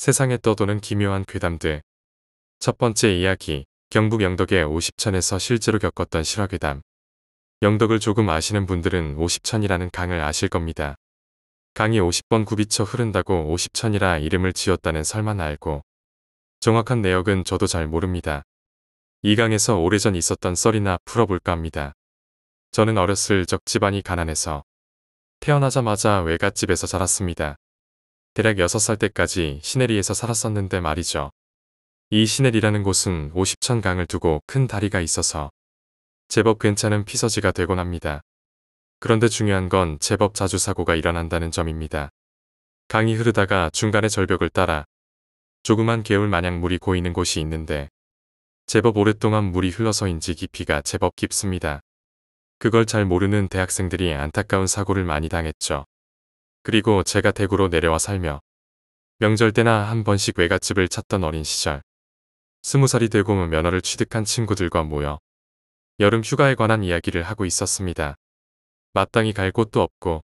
세상에 떠도는 기묘한 괴담들. 첫 번째 이야기, 경북 영덕의 오십천에서 실제로 겪었던 실화괴담. 영덕을 조금 아시는 분들은 오십천이라는 강을 아실 겁니다. 강이 50번 굽이쳐 흐른다고 오십천이라 이름을 지었다는 설만 알고 정확한 내역은 저도 잘 모릅니다. 이 강에서 오래전 있었던 썰이나 풀어볼까 합니다. 저는 어렸을 적 집안이 가난해서 태어나자마자 외갓집에서 자랐습니다. 대략 6살 때까지 시내리에서 살았었는데 말이죠. 이 시내리라는 곳은 오십천 강을 두고 큰 다리가 있어서 제법 괜찮은 피서지가 되곤 합니다. 그런데 중요한 건 제법 자주 사고가 일어난다는 점입니다. 강이 흐르다가 중간에 절벽을 따라 조그만 개울 마냥 물이 고이는 곳이 있는데 제법 오랫동안 물이 흘러서인지 깊이가 제법 깊습니다. 그걸 잘 모르는 대학생들이 안타까운 사고를 많이 당했죠. 그리고 제가 대구로 내려와 살며 명절 때나 한 번씩 외갓집을 찾던 어린 시절 20살이 되고 면허를 취득한 친구들과 모여 여름 휴가에 관한 이야기를 하고 있었습니다. 마땅히 갈 곳도 없고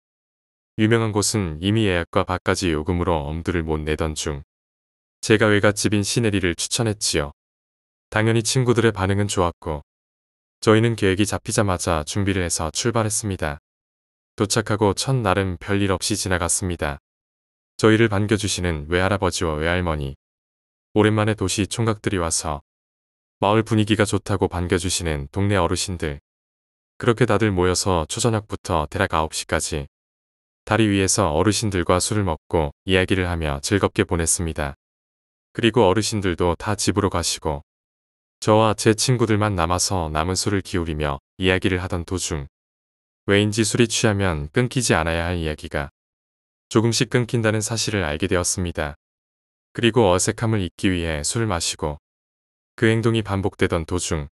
유명한 곳은 이미 예약과 밥까지 요금으로 엄두를 못 내던 중 제가 외갓집인 시내리를 추천했지요. 당연히 친구들의 반응은 좋았고 저희는 계획이 잡히자마자 준비를 해서 출발했습니다. 도착하고 첫날은 별일 없이 지나갔습니다. 저희를 반겨주시는 외할아버지와 외할머니, 오랜만에 도시 총각들이 와서 마을 분위기가 좋다고 반겨주시는 동네 어르신들, 그렇게 다들 모여서 초저녁부터 대략 9시까지 다리 위에서 어르신들과 술을 먹고 이야기를 하며 즐겁게 보냈습니다. 그리고 어르신들도 다 집으로 가시고 저와 제 친구들만 남아서 남은 술을 기울이며 이야기를 하던 도중 왜인지 술이 취하면 끊기지 않아야 할 이야기가 조금씩 끊긴다는 사실을 알게 되었습니다. 그리고 어색함을 잊기 위해 술을 마시고 그 행동이 반복되던 도중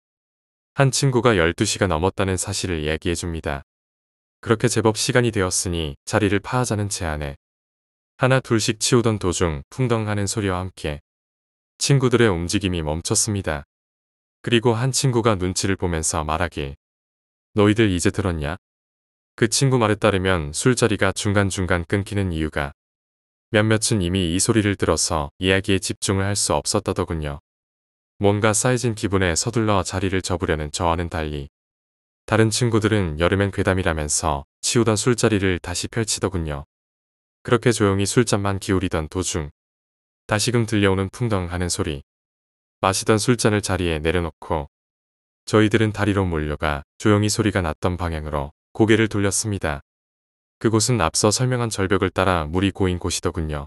한 친구가 12시가 넘었다는 사실을 이야기해 줍니다. 그렇게 제법 시간이 되었으니 자리를 파하자는 제안에 하나 둘씩 치우던 도중 풍덩하는 소리와 함께 친구들의 움직임이 멈췄습니다. 그리고 한 친구가 눈치를 보면서 말하길, 너희들 이제 들었냐? 그 친구 말에 따르면 술자리가 중간중간 끊기는 이유가 몇몇은 이미 이 소리를 들어서 이야기에 집중을 할 수 없었다더군요. 뭔가 쌓여진 기분에 서둘러 자리를 접으려는 저와는 달리 다른 친구들은 여름엔 괴담이라면서 치우던 술자리를 다시 펼치더군요. 그렇게 조용히 술잔만 기울이던 도중 다시금 들려오는 풍덩하는 소리. 마시던 술잔을 자리에 내려놓고 저희들은 다리로 몰려가 조용히 소리가 났던 방향으로 고개를 돌렸습니다. 그곳은 앞서 설명한 절벽을 따라 물이 고인 곳이더군요.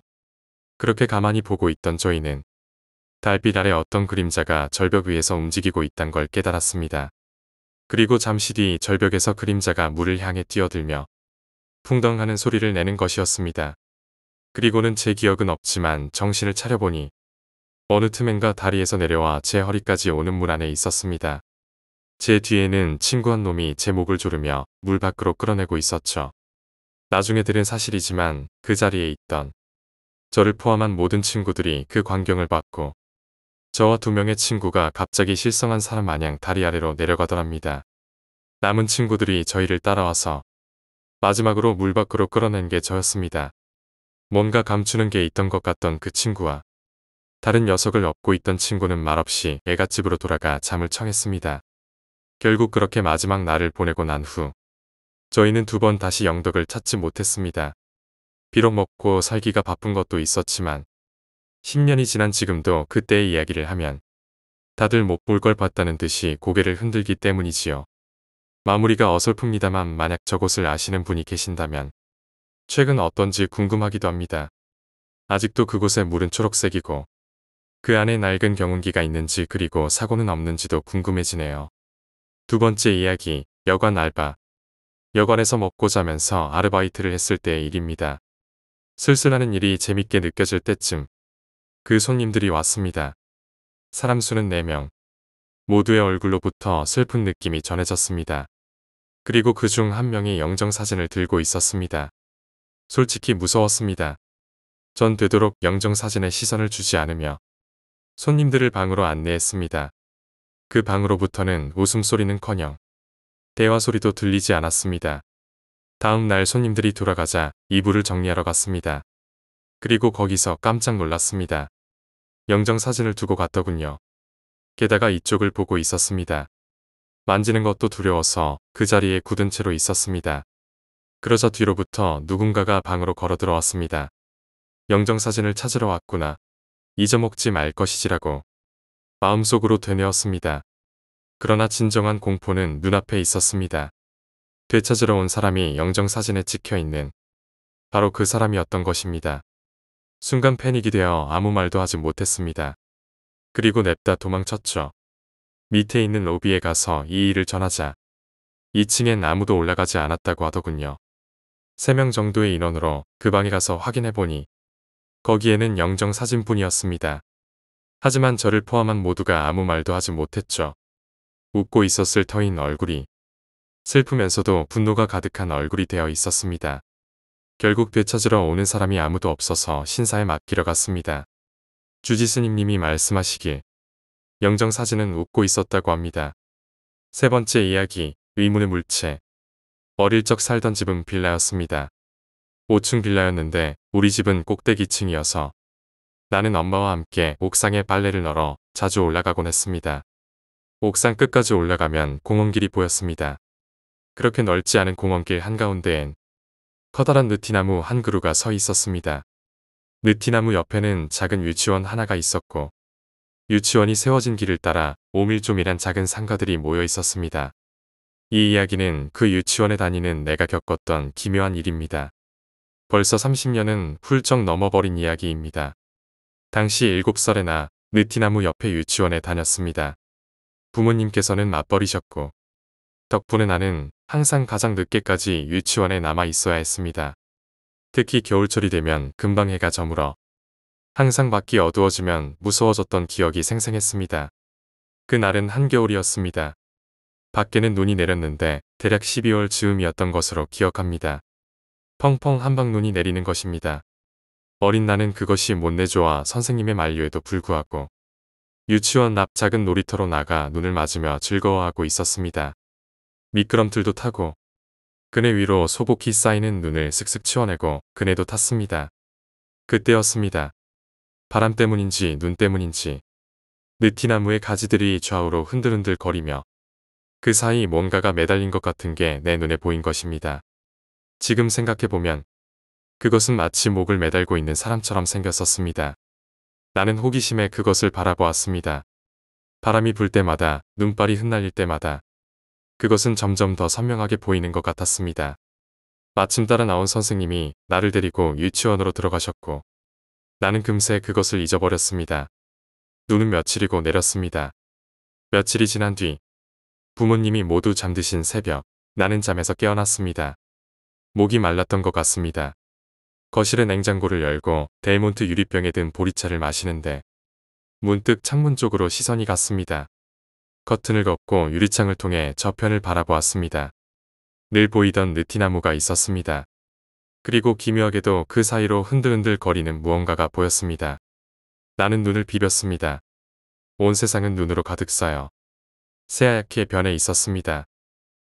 그렇게 가만히 보고 있던 저희는 달빛 아래 어떤 그림자가 절벽 위에서 움직이고 있단 걸 깨달았습니다. 그리고 잠시 뒤 절벽에서 그림자가 물을 향해 뛰어들며 풍덩하는 소리를 내는 것이었습니다. 그리고는 제 기억은 없지만 정신을 차려보니 어느 틈엔가 다리에서 내려와 제 허리까지 오는 물 안에 있었습니다. 제 뒤에는 친구 한 놈이 제 목을 조르며 물 밖으로 끌어내고 있었죠. 나중에 들은 사실이지만 그 자리에 있던 저를 포함한 모든 친구들이 그 광경을 봤고 저와 2명의 친구가 갑자기 실성한 사람 마냥 다리 아래로 내려가더랍니다. 남은 친구들이 저희를 따라와서 마지막으로 물 밖으로 끌어낸 게 저였습니다. 뭔가 감추는 게 있던 것 같던 그 친구와 다른 녀석을 업고 있던 친구는 말없이 애갓집으로 돌아가 잠을 청했습니다. 결국 그렇게 마지막 날을 보내고 난 후 저희는 2번 다시 영덕을 찾지 못했습니다. 비록 먹고 살기가 바쁜 것도 있었지만 10년이 지난 지금도 그때의 이야기를 하면 다들 못 볼 걸 봤다는 듯이 고개를 흔들기 때문이지요. 마무리가 어설픕니다만 만약 저곳을 아시는 분이 계신다면 최근 어떤지 궁금하기도 합니다. 아직도 그곳의 물은 초록색이고 그 안에 낡은 경운기가 있는지 그리고 사고는 없는지도 궁금해지네요. 2번째 이야기, 여관 알바. 여관에서 먹고 자면서 아르바이트를 했을 때의 일입니다. 슬슬하는 일이 재밌게 느껴질 때쯤 그 손님들이 왔습니다. 사람 수는 4명. 모두의 얼굴로부터 슬픈 느낌이 전해졌습니다. 그리고 그중 한 명이 영정사진을 들고 있었습니다. 솔직히 무서웠습니다. 전 되도록 영정사진에 시선을 주지 않으며 손님들을 방으로 안내했습니다. 그 방으로부터는 웃음소리는커녕 대화소리도 들리지 않았습니다. 다음 날 손님들이 돌아가자 이불을 정리하러 갔습니다. 그리고 거기서 깜짝 놀랐습니다. 영정 사진을 두고 갔더군요. 게다가 이쪽을 보고 있었습니다. 만지는 것도 두려워서 그 자리에 굳은 채로 있었습니다. 그러자 뒤로부터 누군가가 방으로 걸어 들어왔습니다. 영정 사진을 찾으러 왔구나. 잊어먹지 말 것이지라고 마음속으로 되뇌었습니다. 그러나 진정한 공포는 눈앞에 있었습니다. 되찾으러 온 사람이 영정 사진에 찍혀있는 바로 그 사람이었던 것입니다. 순간 패닉이 되어 아무 말도 하지 못했습니다. 그리고 냅다 도망쳤죠. 밑에 있는 로비에 가서 이 일을 전하자 2층엔 아무도 올라가지 않았다고 하더군요. 3명 정도의 인원으로 그 방에 가서 확인해보니 거기에는 영정 사진뿐이었습니다. 하지만 저를 포함한 모두가 아무 말도 하지 못했죠. 웃고 있었을 터인 얼굴이 슬프면서도 분노가 가득한 얼굴이 되어 있었습니다. 결국 되찾으러 오는 사람이 아무도 없어서 신사에 맡기러 갔습니다. 주지스님님이 말씀하시길 영정 사진은 웃고 있었다고 합니다. 세 번째 이야기, 의문의 물체. 어릴 적 살던 집은 빌라였습니다. 5층 빌라였는데 우리 집은 꼭대기층이어서 나는 엄마와 함께 옥상에 빨래를 널어 자주 올라가곤 했습니다. 옥상 끝까지 올라가면 공원길이 보였습니다. 그렇게 넓지 않은 공원길 한가운데엔 커다란 느티나무 한 그루가 서 있었습니다. 느티나무 옆에는 작은 유치원 하나가 있었고 유치원이 세워진 길을 따라 오밀조밀한 작은 상가들이 모여 있었습니다. 이 이야기는 그 유치원에 다니는 내가 겪었던 기묘한 일입니다. 벌써 30년은 훌쩍 넘어버린 이야기입니다. 당시 7살에 느티나무 옆에 유치원에 다녔습니다. 부모님께서는 맞벌이셨고 덕분에 나는 항상 가장 늦게까지 유치원에 남아 있어야 했습니다. 특히 겨울철이 되면 금방 해가 저물어 항상 밖이 어두워지면 무서워졌던 기억이 생생했습니다. 그날은 한겨울이었습니다. 밖에는 눈이 내렸는데 대략 12월 즈음이었던 것으로 기억합니다. 펑펑 한방눈이 내리는 것입니다. 어린 나는 그것이 못내 좋아 선생님의 만류에도 불구하고 유치원 앞 작은 놀이터로 나가 눈을 맞으며 즐거워하고 있었습니다. 미끄럼틀도 타고 그네 위로 소복히 쌓이는 눈을 슥슥 치워내고 그네도 탔습니다. 그때였습니다. 바람 때문인지 눈 때문인지 느티나무의 가지들이 좌우로 흔들흔들 거리며 그 사이 뭔가가 매달린 것 같은 게 내 눈에 보인 것입니다. 지금 생각해보면 그것은 마치 목을 매달고 있는 사람처럼 생겼었습니다. 나는 호기심에 그것을 바라보았습니다. 바람이 불 때마다 눈발이 흩날릴 때마다 그것은 점점 더 선명하게 보이는 것 같았습니다. 마침 따라 나온 선생님이 나를 데리고 유치원으로 들어가셨고 나는 금세 그것을 잊어버렸습니다. 눈은 며칠이고 내렸습니다. 며칠이 지난 뒤 부모님이 모두 잠드신 새벽 나는 잠에서 깨어났습니다. 목이 말랐던 것 같습니다. 거실의 냉장고를 열고 델몬트 유리병에 든 보리차를 마시는데 문득 창문 쪽으로 시선이 갔습니다. 커튼을 걷고 유리창을 통해 저편을 바라보았습니다. 늘 보이던 느티나무가 있었습니다. 그리고 기묘하게도 그 사이로 흔들흔들 거리는 무언가가 보였습니다. 나는 눈을 비볐습니다. 온 세상은 눈으로 가득 쌓여 새하얗게 변해 있었습니다.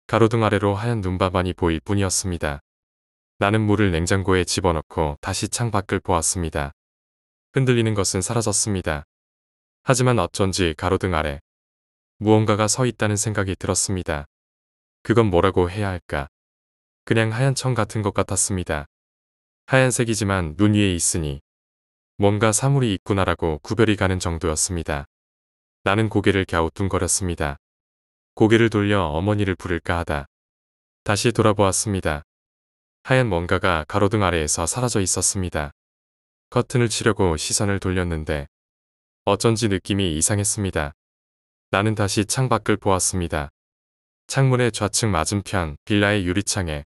가로등 아래로 하얀 눈바반이 보일 뿐이었습니다. 나는 물을 냉장고에 집어넣고 다시 창 밖을 보았습니다. 흔들리는 것은 사라졌습니다. 하지만 어쩐지 가로등 아래 무언가가 서 있다는 생각이 들었습니다. 그건 뭐라고 해야 할까? 그냥 하얀 청 같은 것 같았습니다. 하얀색이지만 눈 위에 있으니 뭔가 사물이 있구나라고 구별이 가는 정도였습니다. 나는 고개를 갸우뚱거렸습니다. 고개를 돌려 어머니를 부를까 하다 다시 돌아보았습니다. 하얀 뭔가가 가로등 아래에서 사라져 있었습니다. 커튼을 치려고 시선을 돌렸는데 어쩐지 느낌이 이상했습니다. 나는 다시 창 밖을 보았습니다. 창문의 좌측 맞은편 빌라의 유리창에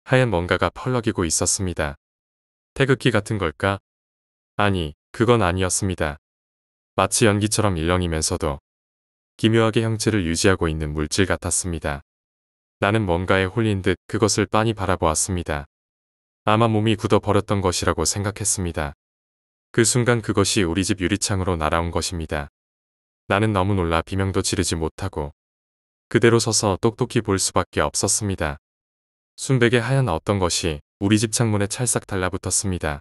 하얀 뭔가가 펄럭이고 있었습니다. 태극기 같은 걸까? 아니, 그건 아니었습니다. 마치 연기처럼 일렁이면서도 기묘하게 형체를 유지하고 있는 물질 같았습니다. 나는 뭔가에 홀린 듯 그것을 빤히 바라보았습니다. 아마 몸이 굳어버렸던 것이라고 생각했습니다. 그 순간 그것이 우리 집 유리창으로 날아온 것입니다. 나는 너무 놀라 비명도 지르지 못하고 그대로 서서 똑똑히 볼 수밖에 없었습니다. 순백의 하얀 어떤 것이 우리 집 창문에 찰싹 달라붙었습니다.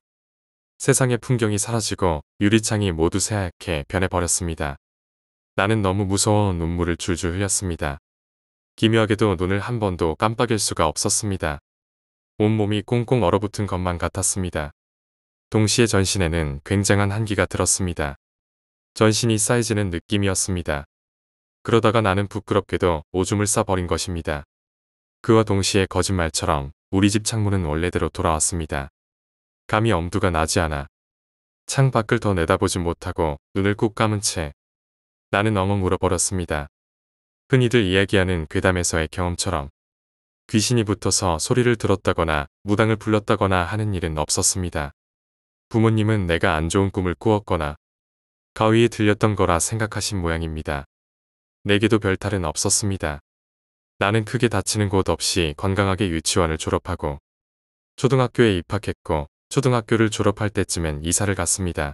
세상의 풍경이 사라지고 유리창이 모두 새하얗게 변해버렸습니다. 나는 너무 무서워 눈물을 줄줄 흘렸습니다. 기묘하게도 눈을 한 번도 깜빡일 수가 없었습니다. 온몸이 꽁꽁 얼어붙은 것만 같았습니다. 동시에 전신에는 굉장한 한기가 들었습니다. 전신이 쌓이지는 느낌이었습니다. 그러다가 나는 부끄럽게도 오줌을 싸버린 것입니다. 그와 동시에 거짓말처럼 우리 집 창문은 원래대로 돌아왔습니다. 감히 엄두가 나지 않아 창 밖을 더 내다보지 못하고 눈을 꾹 감은 채 나는 엉엉 울어버렸습니다. 흔히들 이야기하는 괴담에서의 경험처럼 귀신이 붙어서 소리를 들었다거나 무당을 불렀다거나 하는 일은 없었습니다. 부모님은 내가 안 좋은 꿈을 꾸었거나 가위에 들렸던 거라 생각하신 모양입니다. 내게도 별탈은 없었습니다. 나는 크게 다치는 곳 없이 건강하게 유치원을 졸업하고 초등학교에 입학했고 초등학교를 졸업할 때쯤엔 이사를 갔습니다.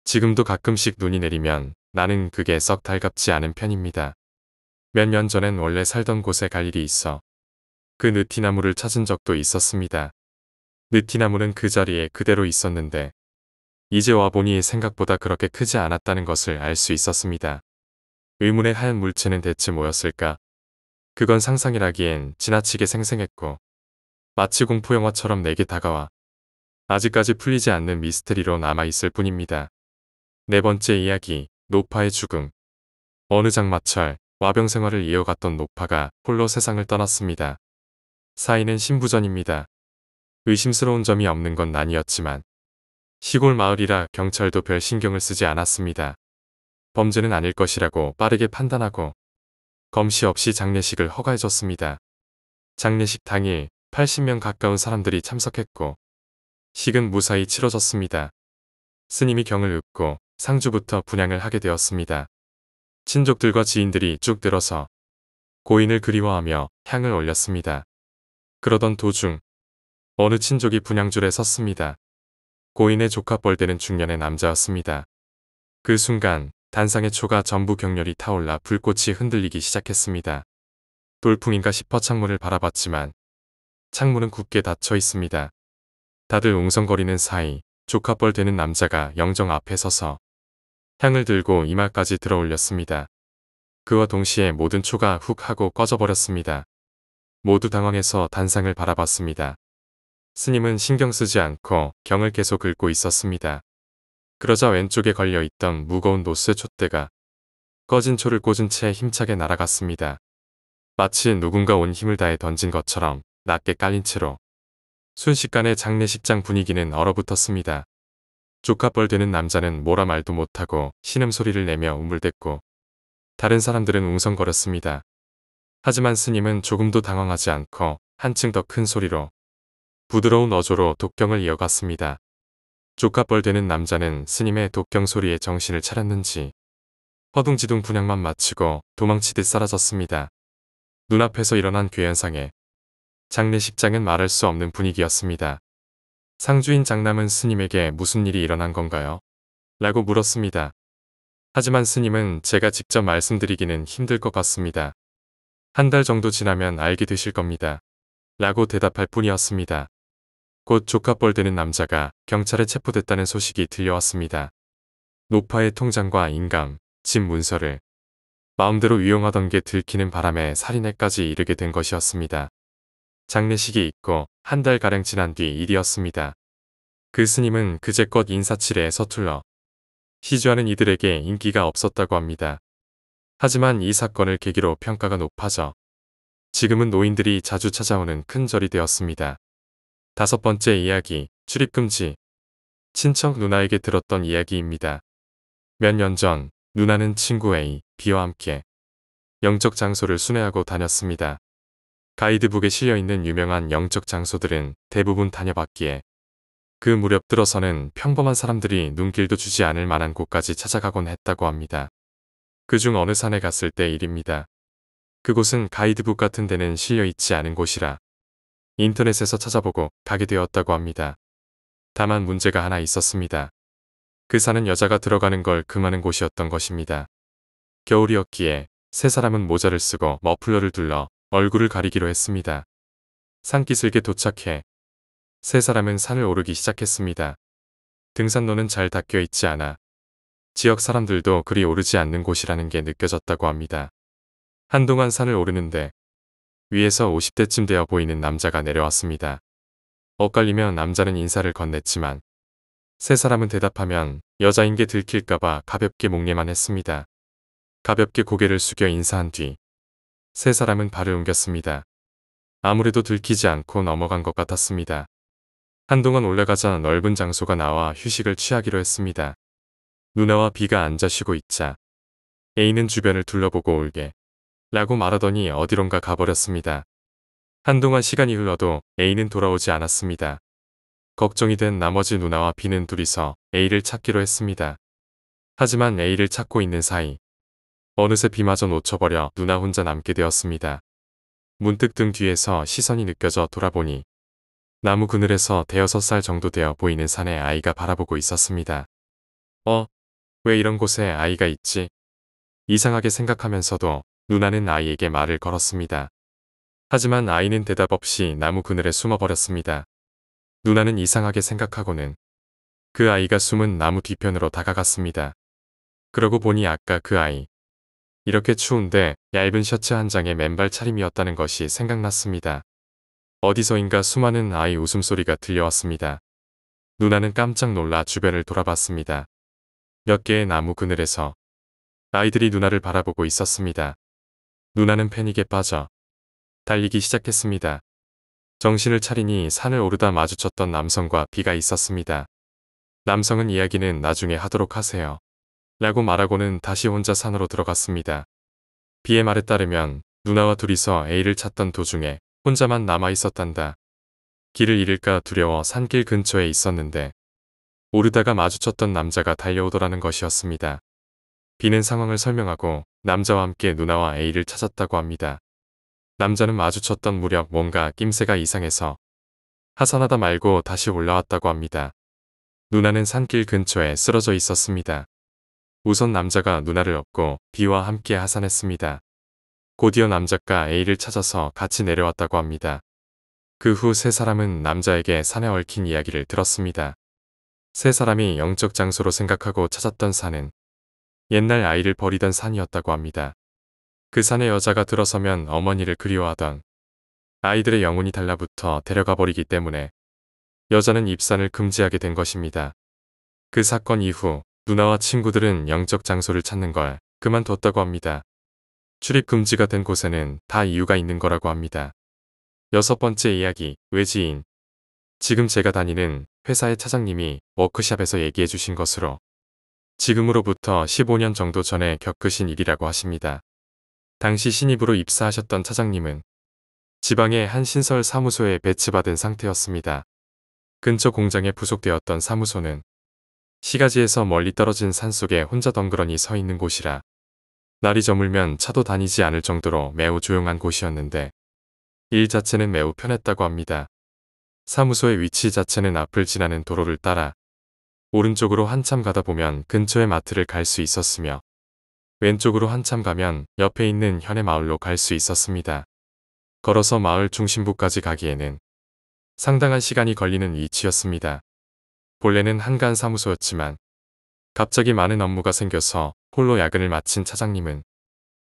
지금도 가끔씩 눈이 내리면 나는 그게 썩 달갑지 않은 편입니다. 몇 년 전엔 원래 살던 곳에 갈 일이 있어 그 느티나무를 찾은 적도 있었습니다. 느티나무는 그 자리에 그대로 있었는데 이제 와보니 생각보다 그렇게 크지 않았다는 것을 알 수 있었습니다. 의문의 하얀 물체는 대체 뭐였을까? 그건 상상이라기엔 지나치게 생생했고 마치 공포영화처럼 내게 다가와 아직까지 풀리지 않는 미스테리로 남아있을 뿐입니다. 네 번째 이야기, 노파의 죽음. 어느 장마철 와병 생활을 이어갔던 노파가 홀로 세상을 떠났습니다. 사인은 신부전입니다. 의심스러운 점이 없는 건 아니었지만 시골 마을이라 경찰도 별 신경을 쓰지 않았습니다. 범죄는 아닐 것이라고 빠르게 판단하고 검시 없이 장례식을 허가해줬습니다. 장례식 당일 80명 가까운 사람들이 참석했고 식은 무사히 치러졌습니다. 스님이 경을 읊고 상주부터 분향을 하게 되었습니다. 친족들과 지인들이 쭉 들어서 고인을 그리워하며 향을 올렸습니다. 그러던 도중 어느 친족이 분향줄에 섰습니다. 고인의 조카뻘되는 중년의 남자였습니다. 그 순간 단상의 초가 전부 격렬히 타올라 불꽃이 흔들리기 시작했습니다. 돌풍인가 싶어 창문을 바라봤지만 창문은 굳게 닫혀 있습니다. 다들 웅성거리는 사이 조카뻘 되는 남자가 영정 앞에 서서 향을 들고 이마까지 들어 올렸습니다. 그와 동시에 모든 초가 훅 하고 꺼져버렸습니다. 모두 당황해서 단상을 바라봤습니다. 스님은 신경 쓰지 않고 경을 계속 긁고 있었습니다. 그러자 왼쪽에 걸려있던 무거운 노스의 촛대가 꺼진 초를 꽂은 채 힘차게 날아갔습니다. 마치 누군가 온 힘을 다해 던진 것처럼 낮게 깔린 채로 순식간에 장례식장 분위기는 얼어붙었습니다. 조카뻘 되는 남자는 뭐라 말도 못하고 신음소리를 내며 우물댔고 다른 사람들은 웅성거렸습니다. 하지만 스님은 조금도 당황하지 않고 한층 더 큰 소리로 부드러운 어조로 독경을 이어갔습니다. 조카뻘 되는 남자는 스님의 독경 소리에 정신을 차렸는지 허둥지둥 분향만 마치고 도망치듯 사라졌습니다. 눈앞에서 일어난 괴현상에 장례식장은 말할 수 없는 분위기였습니다. 상주인 장남은 스님에게 무슨 일이 일어난 건가요? 라고 물었습니다. 하지만 스님은 제가 직접 말씀드리기는 힘들 것 같습니다. 한 달 정도 지나면 알게 되실 겁니다. 라고 대답할 뿐이었습니다. 곧 조카뻘 되는 남자가 경찰에 체포됐다는 소식이 들려왔습니다. 노파의 통장과 인감, 집 문서를 마음대로 유용하던 게 들키는 바람에 살인에까지 이르게 된 것이었습니다. 장례식이 있고 한 달가량 지난 뒤 일이었습니다. 그 스님은 그제껏 인사치레에 서툴러 시주하는 이들에게 인기가 없었다고 합니다. 하지만 이 사건을 계기로 평가가 높아져 지금은 노인들이 자주 찾아오는 큰 절이 되었습니다. 다섯 번째 이야기, 출입금지. 친척 누나에게 들었던 이야기입니다. 몇 년 전 누나는 친구 A, B와 함께 영적 장소를 순회하고 다녔습니다. 가이드북에 실려있는 유명한 영적 장소들은 대부분 다녀봤기에 그 무렵 들어서는 평범한 사람들이 눈길도 주지 않을 만한 곳까지 찾아가곤 했다고 합니다. 그중 어느 산에 갔을 때 일입니다. 그곳은 가이드북 같은 데는 실려있지 않은 곳이라 인터넷에서 찾아보고 가게 되었다고 합니다. 다만 문제가 하나 있었습니다. 그 산은 여자가 들어가는 걸 금하는 곳이었던 것입니다. 겨울이었기에 세 사람은 모자를 쓰고 머플러를 둘러 얼굴을 가리기로 했습니다. 산기슭에 도착해 세 사람은 산을 오르기 시작했습니다. 등산로는 잘 닦여 있지 않아 지역 사람들도 그리 오르지 않는 곳이라는 게 느껴졌다고 합니다. 한동안 산을 오르는데 위에서 50대쯤 되어 보이는 남자가 내려왔습니다. 엇갈리며 남자는 인사를 건넸지만 세 사람은 대답하면 여자인 게 들킬까봐 가볍게 목례만 했습니다. 가볍게 고개를 숙여 인사한 뒤 세 사람은 발을 옮겼습니다. 아무래도 들키지 않고 넘어간 것 같았습니다. 한동안 올라가자 넓은 장소가 나와 휴식을 취하기로 했습니다. 누나와 비가 앉아 쉬고 있자 A는 주변을 둘러보고 올게 라고 말하더니 어디론가 가버렸습니다. 한동안 시간이 흘러도 A는 돌아오지 않았습니다. 걱정이 된 나머지 누나와 B는 둘이서 A를 찾기로 했습니다. 하지만 A를 찾고 있는 사이 어느새 B마저 놓쳐버려 누나 혼자 남게 되었습니다. 문득 등 뒤에서 시선이 느껴져 돌아보니 나무 그늘에서 5살 정도 되어 보이는 산에 아이가 바라보고 있었습니다. 왜 이런 곳에 아이가 있지? 이상하게 생각하면서도 누나는 아이에게 말을 걸었습니다. 하지만 아이는 대답 없이 나무 그늘에 숨어버렸습니다. 누나는 이상하게 생각하고는 그 아이가 숨은 나무 뒤편으로 다가갔습니다. 그러고 보니 아까 그 아이, 이렇게 추운데 얇은 셔츠 한 장에 맨발 차림이었다는 것이 생각났습니다. 어디서인가 수많은 아이 웃음소리가 들려왔습니다. 누나는 깜짝 놀라 주변을 돌아봤습니다. 몇 개의 나무 그늘에서 아이들이 누나를 바라보고 있었습니다. 누나는 패닉에 빠져 달리기 시작했습니다. 정신을 차리니 산을 오르다 마주쳤던 남성과 B가 있었습니다. 남성은 이야기는 나중에 하도록 하세요. 라고 말하고는 다시 혼자 산으로 들어갔습니다. B의 말에 따르면 누나와 둘이서 A를 찾던 도중에 혼자만 남아 있었단다. 길을 잃을까 두려워 산길 근처에 있었는데 오르다가 마주쳤던 남자가 달려오더라는 것이었습니다. B는 상황을 설명하고 남자와 함께 누나와 A를 찾았다고 합니다. 남자는 마주쳤던 무렵 뭔가 낌새가 이상해서 하산하다 말고 다시 올라왔다고 합니다. 누나는 산길 근처에 쓰러져 있었습니다. 우선 남자가 누나를 업고 B와 함께 하산했습니다. 곧이어 남자가 A를 찾아서 같이 내려왔다고 합니다. 그 후 세 사람은 남자에게 산에 얽힌 이야기를 들었습니다. 세 사람이 영적 장소로 생각하고 찾았던 산은 옛날 아이를 버리던 산이었다고 합니다. 그 산에 여자가 들어서면 어머니를 그리워하던 아이들의 영혼이 달라붙어 데려가 버리기 때문에 여자는 입산을 금지하게 된 것입니다. 그 사건 이후 누나와 친구들은 영적 장소를 찾는 걸 그만뒀다고 합니다. 출입 금지가 된 곳에는 다 이유가 있는 거라고 합니다. 6번째 이야기, 외지인. 지금 제가 다니는 회사의 차장님이 워크샵에서 얘기해 주신 것으로 지금으로부터 15년 정도 전에 겪으신 일이라고 하십니다. 당시 신입으로 입사하셨던 차장님은 지방의 한 신설 사무소에 배치받은 상태였습니다. 근처 공장에 부속되었던 사무소는 시가지에서 멀리 떨어진 산속에 혼자 덩그러니 서 있는 곳이라 날이 저물면 차도 다니지 않을 정도로 매우 조용한 곳이었는데 일 자체는 매우 편했다고 합니다. 사무소의 위치 자체는 앞을 지나는 도로를 따라 오른쪽으로 한참 가다 보면 근처의 마트를 갈 수 있었으며 왼쪽으로 한참 가면 옆에 있는 현의 마을로 갈 수 있었습니다. 걸어서 마을 중심부까지 가기에는 상당한 시간이 걸리는 위치였습니다. 본래는 한간 사무소였지만 갑자기 많은 업무가 생겨서 홀로 야근을 마친 차장님은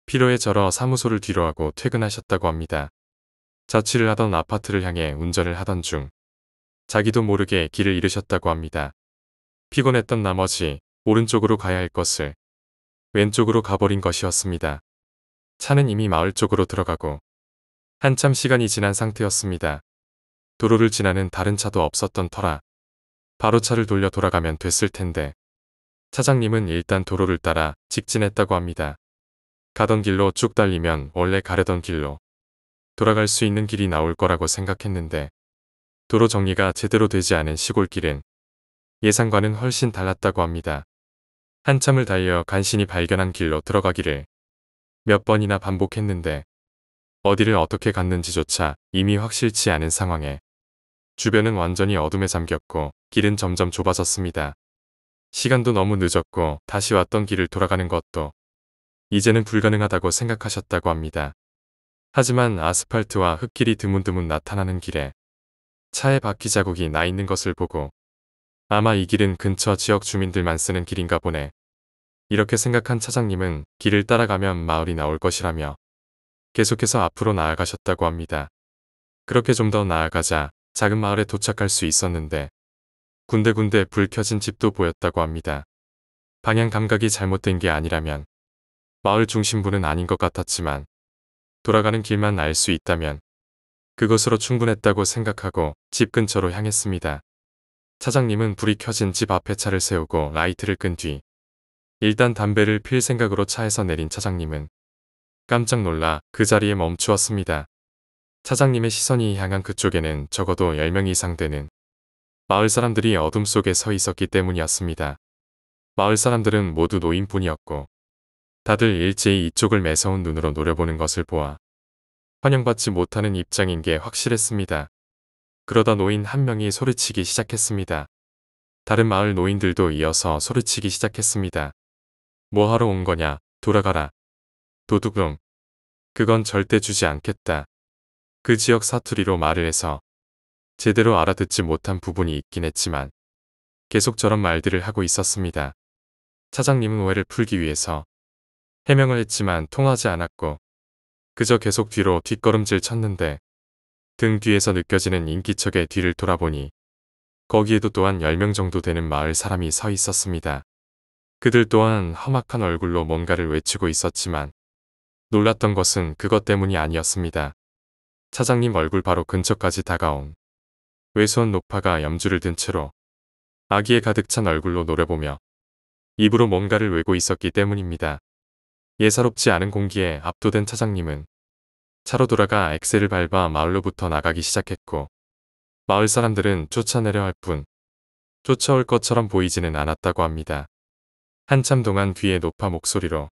피로에 절어 사무소를 뒤로하고 퇴근하셨다고 합니다. 자취를 하던 아파트를 향해 운전을 하던 중 자기도 모르게 길을 잃으셨다고 합니다. 피곤했던 나머지 오른쪽으로 가야 할 것을 왼쪽으로 가버린 것이었습니다. 차는 이미 마을 쪽으로 들어가고 한참 시간이 지난 상태였습니다. 도로를 지나는 다른 차도 없었던 터라 바로 차를 돌려 돌아가면 됐을 텐데 차장님은 일단 도로를 따라 직진했다고 합니다. 가던 길로 쭉 달리면 원래 가려던 길로 돌아갈 수 있는 길이 나올 거라고 생각했는데 도로 정리가 제대로 되지 않은 시골길은 예상과는 훨씬 달랐다고 합니다. 한참을 달려 간신히 발견한 길로 들어가기를 몇 번이나 반복했는데 어디를 어떻게 갔는지조차 이미 확실치 않은 상황에 주변은 완전히 어둠에 잠겼고 길은 점점 좁아졌습니다. 시간도 너무 늦었고 다시 왔던 길을 돌아가는 것도 이제는 불가능하다고 생각하셨다고 합니다. 하지만 아스팔트와 흙길이 드문드문 나타나는 길에 차의 바퀴 자국이 나 있는 것을 보고 아마 이 길은 근처 지역 주민들만 쓰는 길인가 보네. 이렇게 생각한 차장님은 길을 따라가면 마을이 나올 것이라며 계속해서 앞으로 나아가셨다고 합니다. 그렇게 좀 더 나아가자 작은 마을에 도착할 수 있었는데 군데군데 불 켜진 집도 보였다고 합니다. 방향 감각이 잘못된 게 아니라면 마을 중심부는 아닌 것 같았지만 돌아가는 길만 알 수 있다면 그것으로 충분했다고 생각하고 집 근처로 향했습니다. 차장님은 불이 켜진 집 앞에 차를 세우고 라이트를 끈 뒤 일단 담배를 필 생각으로 차에서 내린 차장님은 깜짝 놀라 그 자리에 멈추었습니다. 차장님의 시선이 향한 그쪽에는 적어도 10명 이상 되는 마을 사람들이 어둠 속에 서 있었기 때문이었습니다. 마을 사람들은 모두 노인뿐이었고 다들 일제히 이쪽을 매서운 눈으로 노려보는 것을 보아 환영받지 못하는 입장인 게 확실했습니다. 그러다 노인 한 명이 소리치기 시작했습니다. 다른 마을 노인들도 이어서 소리치기 시작했습니다. 뭐하러 온 거냐, 돌아가라. 도둑놈. 그건 절대 주지 않겠다. 그 지역 사투리로 말을 해서 제대로 알아듣지 못한 부분이 있긴 했지만 계속 저런 말들을 하고 있었습니다. 차장님은 오해를 풀기 위해서 해명을 했지만 통하지 않았고 그저 계속 뒤로 뒷걸음질 쳤는데 등 뒤에서 느껴지는 인기척의 뒤를 돌아보니 거기에도 또한 10명 정도 되는 마을 사람이 서 있었습니다. 그들 또한 험악한 얼굴로 뭔가를 외치고 있었지만 놀랐던 것은 그것 때문이 아니었습니다. 차장님 얼굴 바로 근처까지 다가온 왜소한 노파가 염주를 든 채로 아기에 가득 찬 얼굴로 노려보며 입으로 뭔가를 외고 있었기 때문입니다. 예사롭지 않은 공기에 압도된 차장님은 차로 돌아가 엑셀을 밟아 마을로부터 나가기 시작했고 마을 사람들은 쫓아내려 할 뿐 쫓아올 것처럼 보이지는 않았다고 합니다. 한참 동안 뒤에 노파 목소리로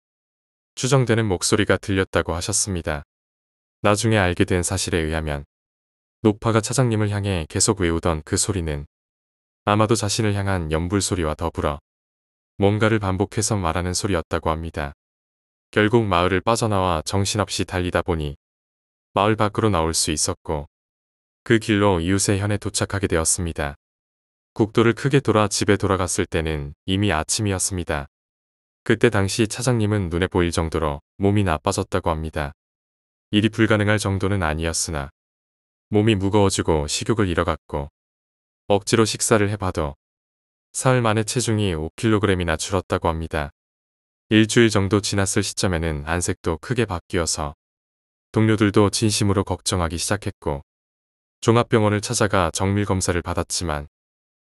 추정되는 목소리가 들렸다고 하셨습니다. 나중에 알게 된 사실에 의하면 노파가 차장님을 향해 계속 외우던 그 소리는 아마도 자신을 향한 연불 소리와 더불어 뭔가를 반복해서 말하는 소리였다고 합니다. 결국 마을을 빠져나와 정신없이 달리다 보니 마을 밖으로 나올 수 있었고 그 길로 이웃의 현에 도착하게 되었습니다. 국도를 크게 돌아 집에 돌아갔을 때는 이미 아침이었습니다. 그때 당시 차장님은 눈에 보일 정도로 몸이 나빠졌다고 합니다. 일이 불가능할 정도는 아니었으나 몸이 무거워지고 식욕을 잃어갔고 억지로 식사를 해봐도 사흘 만에 체중이 5kg이나 줄었다고 합니다. 일주일 정도 지났을 시점에는 안색도 크게 바뀌어서 동료들도 진심으로 걱정하기 시작했고 종합병원을 찾아가 정밀검사를 받았지만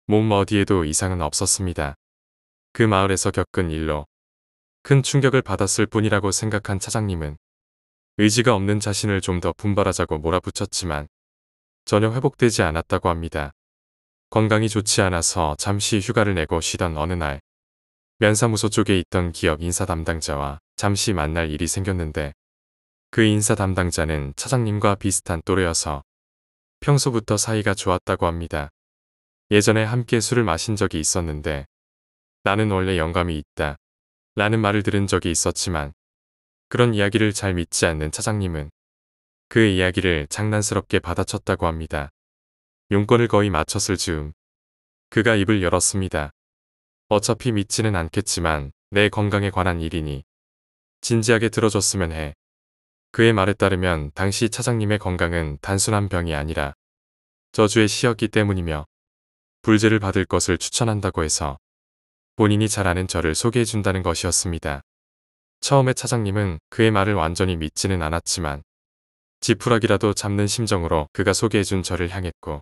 몸 어디에도 이상은 없었습니다. 그 마을에서 겪은 일로 큰 충격을 받았을 뿐이라고 생각한 차장님은 의지가 없는 자신을 좀 더 분발하자고 몰아붙였지만 전혀 회복되지 않았다고 합니다. 건강이 좋지 않아서 잠시 휴가를 내고 쉬던 어느 날 면사무소 쪽에 있던 기업 인사 담당자와 잠시 만날 일이 생겼는데 그 인사 담당자는 차장님과 비슷한 또래여서 평소부터 사이가 좋았다고 합니다. 예전에 함께 술을 마신 적이 있었는데 나는 원래 영감이 있다 라는 말을 들은 적이 있었지만 그런 이야기를 잘 믿지 않는 차장님은 그 이야기를 장난스럽게 받아쳤다고 합니다. 용건을 거의 맞췄을 즈음 그가 입을 열었습니다. 어차피 믿지는 않겠지만 내 건강에 관한 일이니 진지하게 들어줬으면 해. 그의 말에 따르면 당시 차장님의 건강은 단순한 병이 아니라 저주의 시였기 때문이며 불제를 받을 것을 추천한다고 해서 본인이 잘 아는 저를 소개해준다는 것이었습니다. 처음에 차장님은 그의 말을 완전히 믿지는 않았지만 지푸라기라도 잡는 심정으로 그가 소개해준 저를 향했고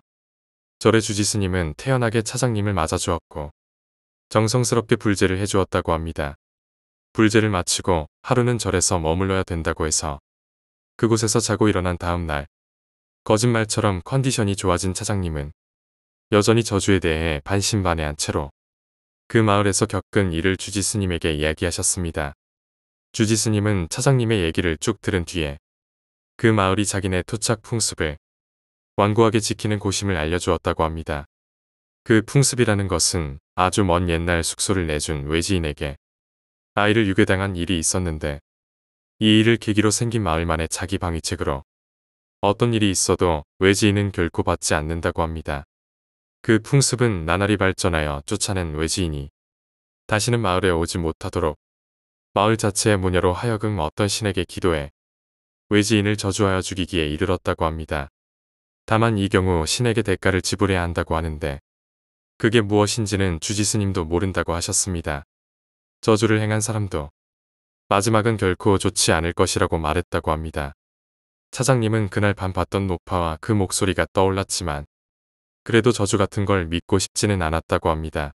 절의 주지스님은 태연하게 차장님을 맞아주었고 정성스럽게 불제를 해주었다고 합니다. 불제를 마치고 하루는 절에서 머물러야 된다고 해서 그곳에서 자고 일어난 다음 날 거짓말처럼 컨디션이 좋아진 차장님은 여전히 저주에 대해 반신반의한 채로 그 마을에서 겪은 일을 주지스님에게 이야기하셨습니다. 주지스님은 차장님의 얘기를 쭉 들은 뒤에 그 마을이 자기네 토착 풍습을 완고하게 지키는 곳임을 알려주었다고 합니다. 그 풍습이라는 것은 아주 먼 옛날 숙소를 내준 외지인에게 아이를 유괴당한 일이 있었는데 이 일을 계기로 생긴 마을만의 자기 방위책으로 어떤 일이 있어도 외지인은 결코 받지 않는다고 합니다. 그 풍습은 나날이 발전하여 쫓아낸 외지인이 다시는 마을에 오지 못하도록 마을 자체의 무녀로 하여금 어떤 신에게 기도해 외지인을 저주하여 죽이기에 이르렀다고 합니다. 다만 이 경우 신에게 대가를 지불해야 한다고 하는데 그게 무엇인지는 주지스님도 모른다고 하셨습니다. 저주를 행한 사람도 마지막은 결코 좋지 않을 것이라고 말했다고 합니다. 차장님은 그날 밤 봤던 노파와 그 목소리가 떠올랐지만 그래도 저주 같은 걸 믿고 싶지는 않았다고 합니다.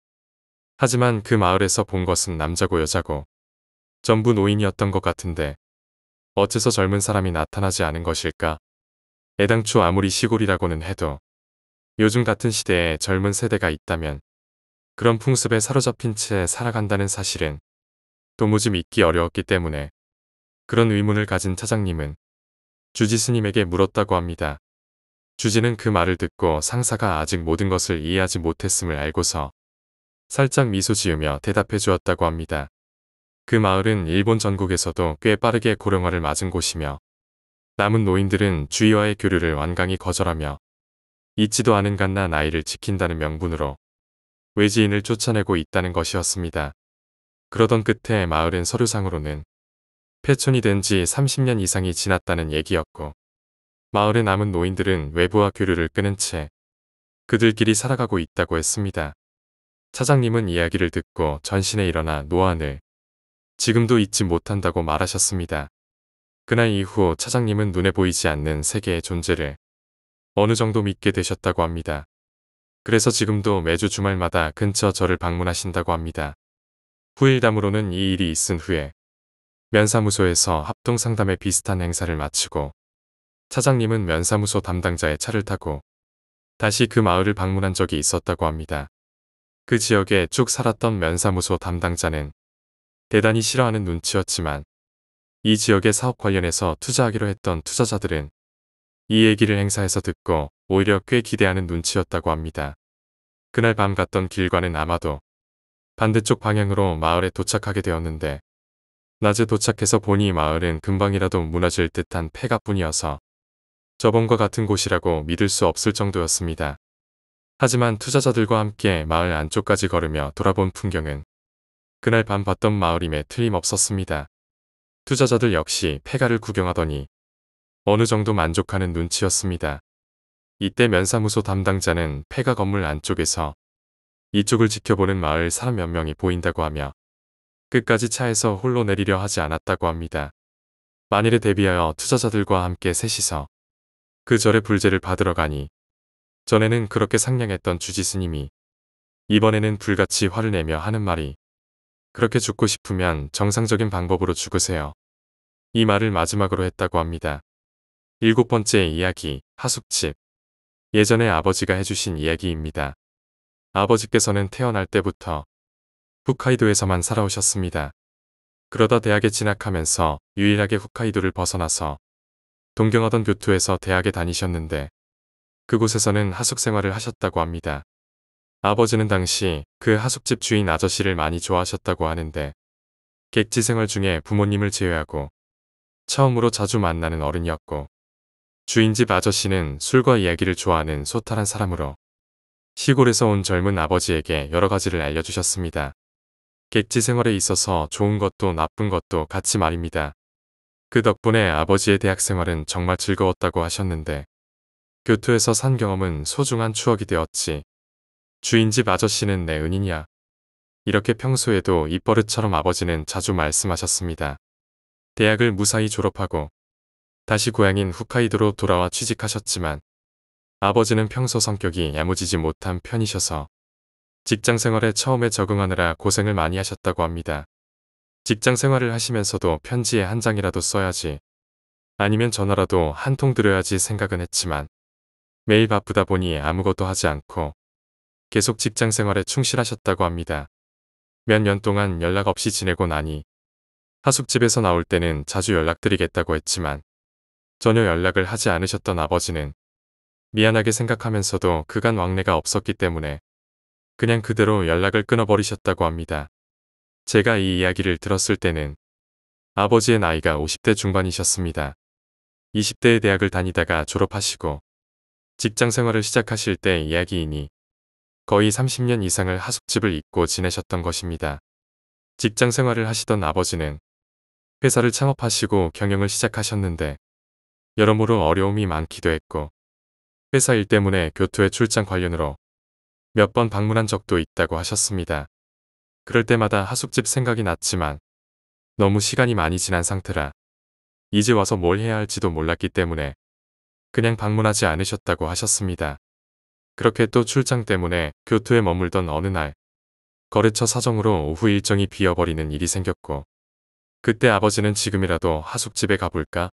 하지만 그 마을에서 본 것은 남자고 여자고 전부 노인이었던 것 같은데 어째서 젊은 사람이 나타나지 않은 것일까? 애당초 아무리 시골이라고는 해도 요즘 같은 시대에 젊은 세대가 있다면 그런 풍습에 사로잡힌 채 살아간다는 사실은 도무지 믿기 어려웠기 때문에 그런 의문을 가진 차장님은 주지 스님에게 물었다고 합니다. 주지는 그 말을 듣고 상사가 아직 모든 것을 이해하지 못했음을 알고서 살짝 미소 지으며 대답해 주었다고 합니다. 그 마을은 일본 전국에서도 꽤 빠르게 고령화를 맞은 곳이며 남은 노인들은 주위와의 교류를 완강히 거절하며 잊지도 않은 갓나 나이를 지킨다는 명분으로 외지인을 쫓아내고 있다는 것이었습니다. 그러던 끝에 마을은 서류상으로는 폐촌이 된 지 30년 이상이 지났다는 얘기였고 마을의 남은 노인들은 외부와 교류를 끊은 채 그들끼리 살아가고 있다고 했습니다. 차장님은 이야기를 듣고 전신에 일어나 노안을 지금도 잊지 못한다고 말하셨습니다. 그날 이후 차장님은 눈에 보이지 않는 세계의 존재를 어느 정도 믿게 되셨다고 합니다. 그래서 지금도 매주 주말마다 근처 절을 방문하신다고 합니다. 후일담으로는 이 일이 있은 후에 면사무소에서 합동상담회 비슷한 행사를 마치고 차장님은 면사무소 담당자의 차를 타고 다시 그 마을을 방문한 적이 있었다고 합니다. 그 지역에 쭉 살았던 면사무소 담당자는 대단히 싫어하는 눈치였지만 이 지역의 사업 관련해서 투자하기로 했던 투자자들은 이 얘기를 행사에서 듣고 오히려 꽤 기대하는 눈치였다고 합니다. 그날 밤 갔던 길과는 아마도 반대쪽 방향으로 마을에 도착하게 되었는데 낮에 도착해서 보니 마을은 금방이라도 무너질 듯한 폐가뿐이어서 저번과 같은 곳이라고 믿을 수 없을 정도였습니다. 하지만 투자자들과 함께 마을 안쪽까지 걸으며 돌아본 풍경은 그날 밤 봤던 마을임에 틀림없었습니다. 투자자들 역시 폐가를 구경하더니 어느 정도 만족하는 눈치였습니다. 이때 면사무소 담당자는 폐가 건물 안쪽에서 이쪽을 지켜보는 마을 사람 몇 명이 보인다고 하며 끝까지 차에서 홀로 내리려 하지 않았다고 합니다. 만일에 대비하여 투자자들과 함께 셋이서 그 절의 불제를 받으러 가니 전에는 그렇게 상냥했던 주지 스님이 이번에는 불같이 화를 내며 하는 말이 그렇게 죽고 싶으면 정상적인 방법으로 죽으세요. 이 말을 마지막으로 했다고 합니다. 7번째 이야기, 하숙집. 예전에 아버지가 해주신 이야기입니다. 아버지께서는 태어날 때부터 홋카이도에서만 살아오셨습니다. 그러다 대학에 진학하면서 유일하게 홋카이도를 벗어나서 동경하던 교토에서 대학에 다니셨는데 그곳에서는 하숙 생활을 하셨다고 합니다. 아버지는 당시 그 하숙집 주인 아저씨를 많이 좋아하셨다고 하는데 객지 생활 중에 부모님을 제외하고 처음으로 자주 만나는 어른이었고 주인집 아저씨는 술과 이야기를 좋아하는 소탈한 사람으로 시골에서 온 젊은 아버지에게 여러 가지를 알려주셨습니다. 객지 생활에 있어서 좋은 것도 나쁜 것도 같이 말입니다. 그 덕분에 아버지의 대학 생활은 정말 즐거웠다고 하셨는데 교토에서 산 경험은 소중한 추억이 되었지. 주인집 아저씨는 내 은인이야. 이렇게 평소에도 입버릇처럼 아버지는 자주 말씀하셨습니다. 대학을 무사히 졸업하고 다시 고향인 홋카이도로 돌아와 취직하셨지만 아버지는 평소 성격이 야무지지 못한 편이셔서 직장 생활에 처음에 적응하느라 고생을 많이 하셨다고 합니다. 직장 생활을 하시면서도 편지에 한 장이라도 써야지 아니면 전화라도 한 통 드려야지 생각은 했지만 매일 바쁘다 보니 아무것도 하지 않고 계속 직장 생활에 충실하셨다고 합니다. 몇 년 동안 연락 없이 지내고 나니 하숙집에서 나올 때는 자주 연락드리겠다고 했지만 전혀 연락을 하지 않으셨던 아버지는 미안하게 생각하면서도 그간 왕래가 없었기 때문에 그냥 그대로 연락을 끊어버리셨다고 합니다. 제가 이 이야기를 들었을 때는 아버지의 나이가 50대 중반이셨습니다. 20대에 대학을 다니다가 졸업하시고 직장 생활을 시작하실 때 이야기이니 거의 30년 이상을 하숙집을 잇고 지내셨던 것입니다. 직장 생활을 하시던 아버지는 회사를 창업하시고 경영을 시작하셨는데 여러모로 어려움이 많기도 했고 회사 일 때문에 교토의 출장 관련으로 몇 번 방문한 적도 있다고 하셨습니다. 그럴 때마다 하숙집 생각이 났지만 너무 시간이 많이 지난 상태라 이제 와서 뭘 해야 할지도 몰랐기 때문에 그냥 방문하지 않으셨다고 하셨습니다. 그렇게 또 출장 때문에 교토에 머물던 어느 날 거래처 사정으로 오후 일정이 비어버리는 일이 생겼고 그때 아버지는 지금이라도 하숙집에 가볼까?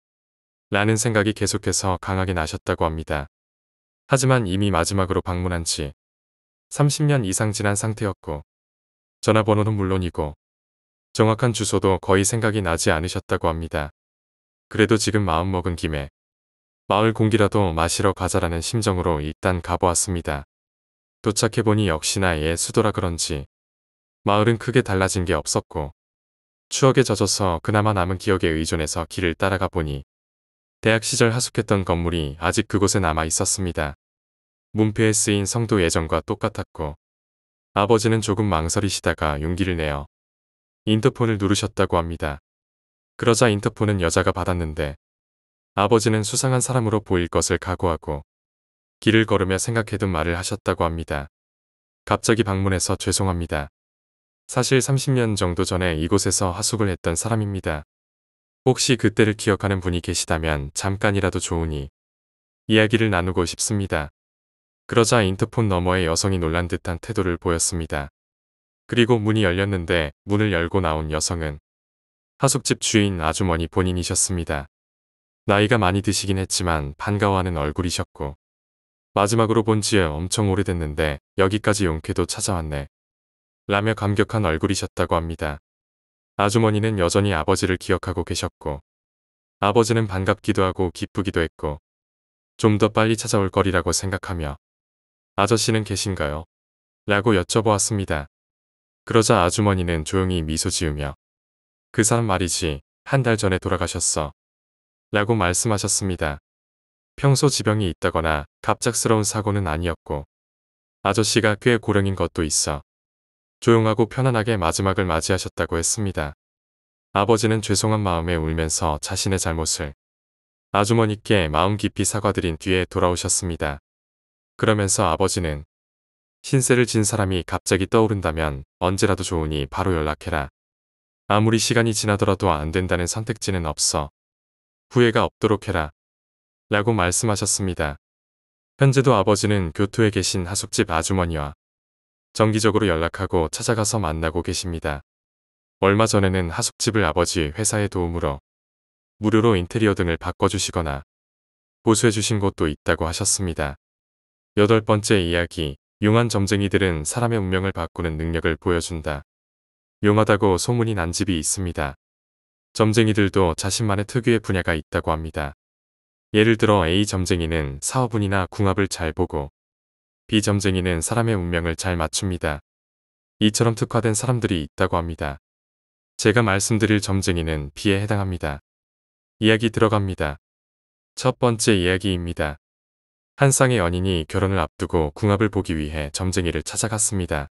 라는 생각이 계속해서 강하게 나셨다고 합니다. 하지만 이미 마지막으로 방문한 지 30년 이상 지난 상태였고 전화번호는 물론이고 정확한 주소도 거의 생각이 나지 않으셨다고 합니다. 그래도 지금 마음먹은 김에 마을 공기라도 마시러 가자라는 심정으로 일단 가보았습니다. 도착해보니 역시나 예 수도라 그런지 마을은 크게 달라진 게 없었고 추억에 젖어서 그나마 남은 기억에 의존해서 길을 따라가 보니 대학 시절 하숙했던 건물이 아직 그곳에 남아 있었습니다. 문패에 쓰인 성도 예전과 똑같았고 아버지는 조금 망설이시다가 용기를 내어 인터폰을 누르셨다고 합니다. 그러자 인터폰은 여자가 받았는데 아버지는 수상한 사람으로 보일 것을 각오하고 길을 걸으며 생각해둔 말을 하셨다고 합니다. 갑자기 방문해서 죄송합니다. 사실 30년 정도 전에 이곳에서 하숙을 했던 사람입니다. 혹시 그때를 기억하는 분이 계시다면 잠깐이라도 좋으니 이야기를 나누고 싶습니다. 그러자 인터폰 너머의 여성이 놀란 듯한 태도를 보였습니다. 그리고 문이 열렸는데 문을 열고 나온 여성은 하숙집 주인 아주머니 본인이셨습니다. 나이가 많이 드시긴 했지만 반가워하는 얼굴이셨고 마지막으로 본 지 엄청 오래됐는데 여기까지 용케도 찾아왔네. 라며 감격한 얼굴이셨다고 합니다. 아주머니는 여전히 아버지를 기억하고 계셨고 아버지는 반갑기도 하고 기쁘기도 했고 좀 더 빨리 찾아올 거리라고 생각하며 아저씨는 계신가요? 라고 여쭤보았습니다. 그러자 아주머니는 조용히 미소 지으며 그 사람 말이지 한 달 전에 돌아가셨어. 라고 말씀하셨습니다. 평소 지병이 있다거나 갑작스러운 사고는 아니었고 아저씨가 꽤 고령인 것도 있어 조용하고 편안하게 마지막을 맞이하셨다고 했습니다. 아버지는 죄송한 마음에 울면서 자신의 잘못을 아주머니께 마음 깊이 사과드린 뒤에 돌아오셨습니다. 그러면서 아버지는 신세를 진 사람이 갑자기 떠오른다면 언제라도 좋으니 바로 연락해라. 아무리 시간이 지나더라도 안 된다는 선택지는 없어. 후회가 없도록 해라. 라고 말씀하셨습니다. 현재도 아버지는 교토에 계신 하숙집 아주머니와 정기적으로 연락하고 찾아가서 만나고 계십니다. 얼마 전에는 하숙집을 아버지 회사의 도움으로 무료로 인테리어 등을 바꿔주시거나 보수해주신 곳도 있다고 하셨습니다. 8번째 이야기, 용한 점쟁이들은 사람의 운명을 바꾸는 능력을 보여준다. 용하다고 소문이 난 집이 있습니다. 점쟁이들도 자신만의 특유의 분야가 있다고 합니다. 예를 들어 A 점쟁이는 사업운이나 궁합을 잘 보고 B 점쟁이는 사람의 운명을 잘 맞춥니다. 이처럼 특화된 사람들이 있다고 합니다. 제가 말씀드릴 점쟁이는 B에 해당합니다. 이야기 들어갑니다. 첫 번째 이야기입니다. 한 쌍의 연인이 결혼을 앞두고 궁합을 보기 위해 점쟁이를 찾아갔습니다.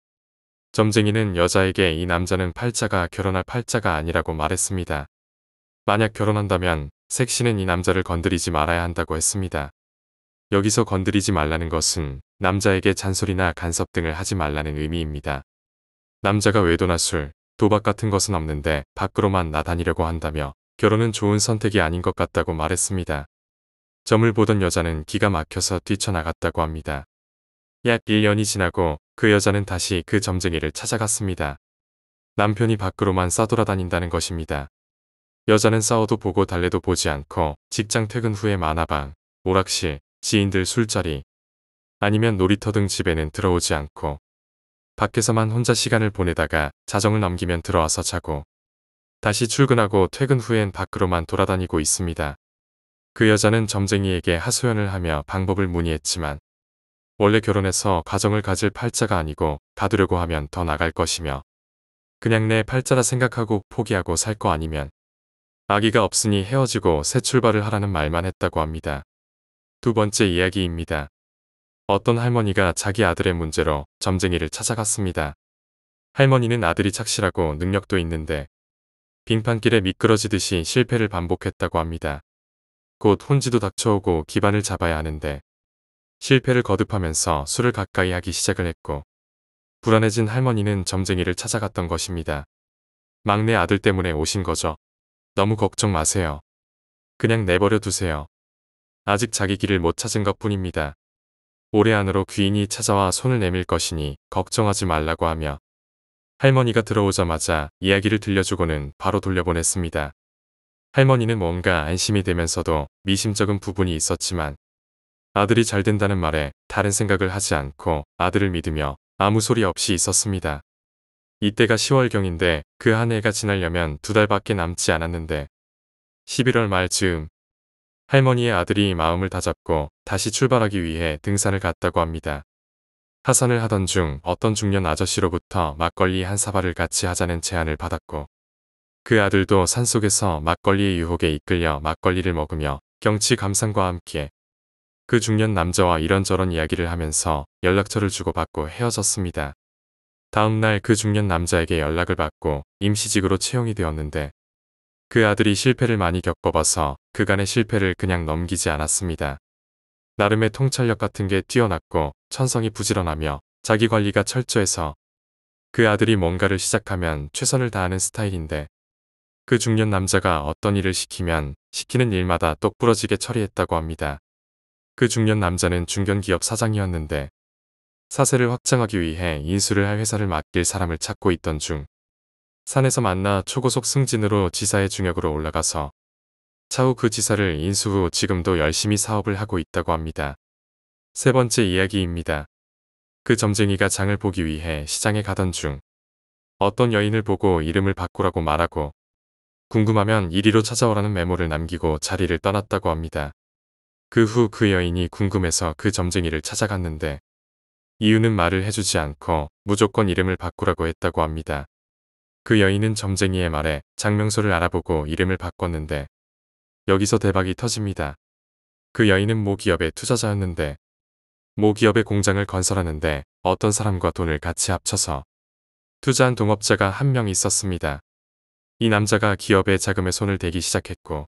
점쟁이는 여자에게 이 남자는 팔자가 결혼할 팔자가 아니라고 말했습니다. 만약 결혼한다면 색시는 이 남자를 건드리지 말아야 한다고 했습니다. 여기서 건드리지 말라는 것은 남자에게 잔소리나 간섭 등을 하지 말라는 의미입니다. 남자가 외도나 술, 도박 같은 것은 없는데 밖으로만 나다니려고 한다며 결혼은 좋은 선택이 아닌 것 같다고 말했습니다. 점을 보던 여자는 기가 막혀서 뛰쳐나갔다고 합니다. 약 1년이 지나고 그 여자는 다시 그 점쟁이를 찾아갔습니다. 남편이 밖으로만 싸돌아다닌다는 것입니다. 여자는 싸워도 보고 달래도 보지 않고 직장 퇴근 후에 만화방, 오락실, 지인들 술자리, 아니면 놀이터 등 집에는 들어오지 않고 밖에서만 혼자 시간을 보내다가 자정을 넘기면 들어와서 자고 다시 출근하고 퇴근 후엔 밖으로만 돌아다니고 있습니다. 그 여자는 점쟁이에게 하소연을 하며 방법을 문의했지만 원래 결혼해서 가정을 가질 팔자가 아니고 가두려고 하면 더 나갈 것이며 그냥 내 팔자라 생각하고 포기하고 살 거 아니면 아기가 없으니 헤어지고 새 출발을 하라는 말만 했다고 합니다. 두 번째 이야기입니다. 어떤 할머니가 자기 아들의 문제로 점쟁이를 찾아갔습니다. 할머니는 아들이 착실하고 능력도 있는데 빙판길에 미끄러지듯이 실패를 반복했다고 합니다. 곧 혼지도 닥쳐오고 기반을 잡아야 하는데 실패를 거듭하면서 술을 가까이 하기 시작을 했고 불안해진 할머니는 점쟁이를 찾아갔던 것입니다. 막내 아들 때문에 오신 거죠. 너무 걱정 마세요. 그냥 내버려 두세요. 아직 자기 길을 못 찾은 것 뿐입니다. 올해 안으로 귀인이 찾아와 손을 내밀 것이니 걱정하지 말라고 하며 할머니가 들어오자마자 이야기를 들려주고는 바로 돌려보냈습니다. 할머니는 뭔가 안심이 되면서도 미심쩍은 부분이 있었지만 아들이 잘 된다는 말에 다른 생각을 하지 않고 아들을 믿으며 아무 소리 없이 있었습니다. 이때가 10월경인데 그 한 해가 지나려면 2달밖에 남지 않았는데 11월 말 즈음 할머니의 아들이 마음을 다잡고 다시 출발하기 위해 등산을 갔다고 합니다. 하산을 하던 중 어떤 중년 아저씨로부터 막걸리 한 사발을 같이 하자는 제안을 받았고 그 아들도 산속에서 막걸리의 유혹에 이끌려 막걸리를 먹으며 경치 감상과 함께 그 중년 남자와 이런저런 이야기를 하면서 연락처를 주고받고 헤어졌습니다. 다음날 그 중년 남자에게 연락을 받고 임시직으로 채용이 되었는데 그 아들이 실패를 많이 겪어봐서 그간의 실패를 그냥 넘기지 않았습니다. 나름의 통찰력 같은 게 뛰어났고 천성이 부지런하며 자기관리가 철저해서 그 아들이 뭔가를 시작하면 최선을 다하는 스타일인데 그 중년 남자가 어떤 일을 시키면 시키는 일마다 똑부러지게 처리했다고 합니다. 그 중년 남자는 중견기업 사장이었는데 사세를 확장하기 위해 인수를 할 회사를 맡길 사람을 찾고 있던 중 산에서 만나 초고속 승진으로 지사의 중역으로 올라가서 차후 그 지사를 인수 후 지금도 열심히 사업을 하고 있다고 합니다. 세 번째 이야기입니다. 그 점쟁이가 장을 보기 위해 시장에 가던 중 어떤 여인을 보고 이름을 바꾸라고 말하고 궁금하면 이리로 찾아오라는 메모를 남기고 자리를 떠났다고 합니다. 그 후 그 여인이 궁금해서 그 점쟁이를 찾아갔는데 이유는 말을 해주지 않고 무조건 이름을 바꾸라고 했다고 합니다. 그 여인은 점쟁이의 말에 장명소를 알아보고 이름을 바꿨는데 여기서 대박이 터집니다. 그 여인은 모 기업의 투자자였는데 모 기업의 공장을 건설하는데 어떤 사람과 돈을 같이 합쳐서 투자한 동업자가 한 명 있었습니다. 이 남자가 기업의 자금에 손을 대기 시작했고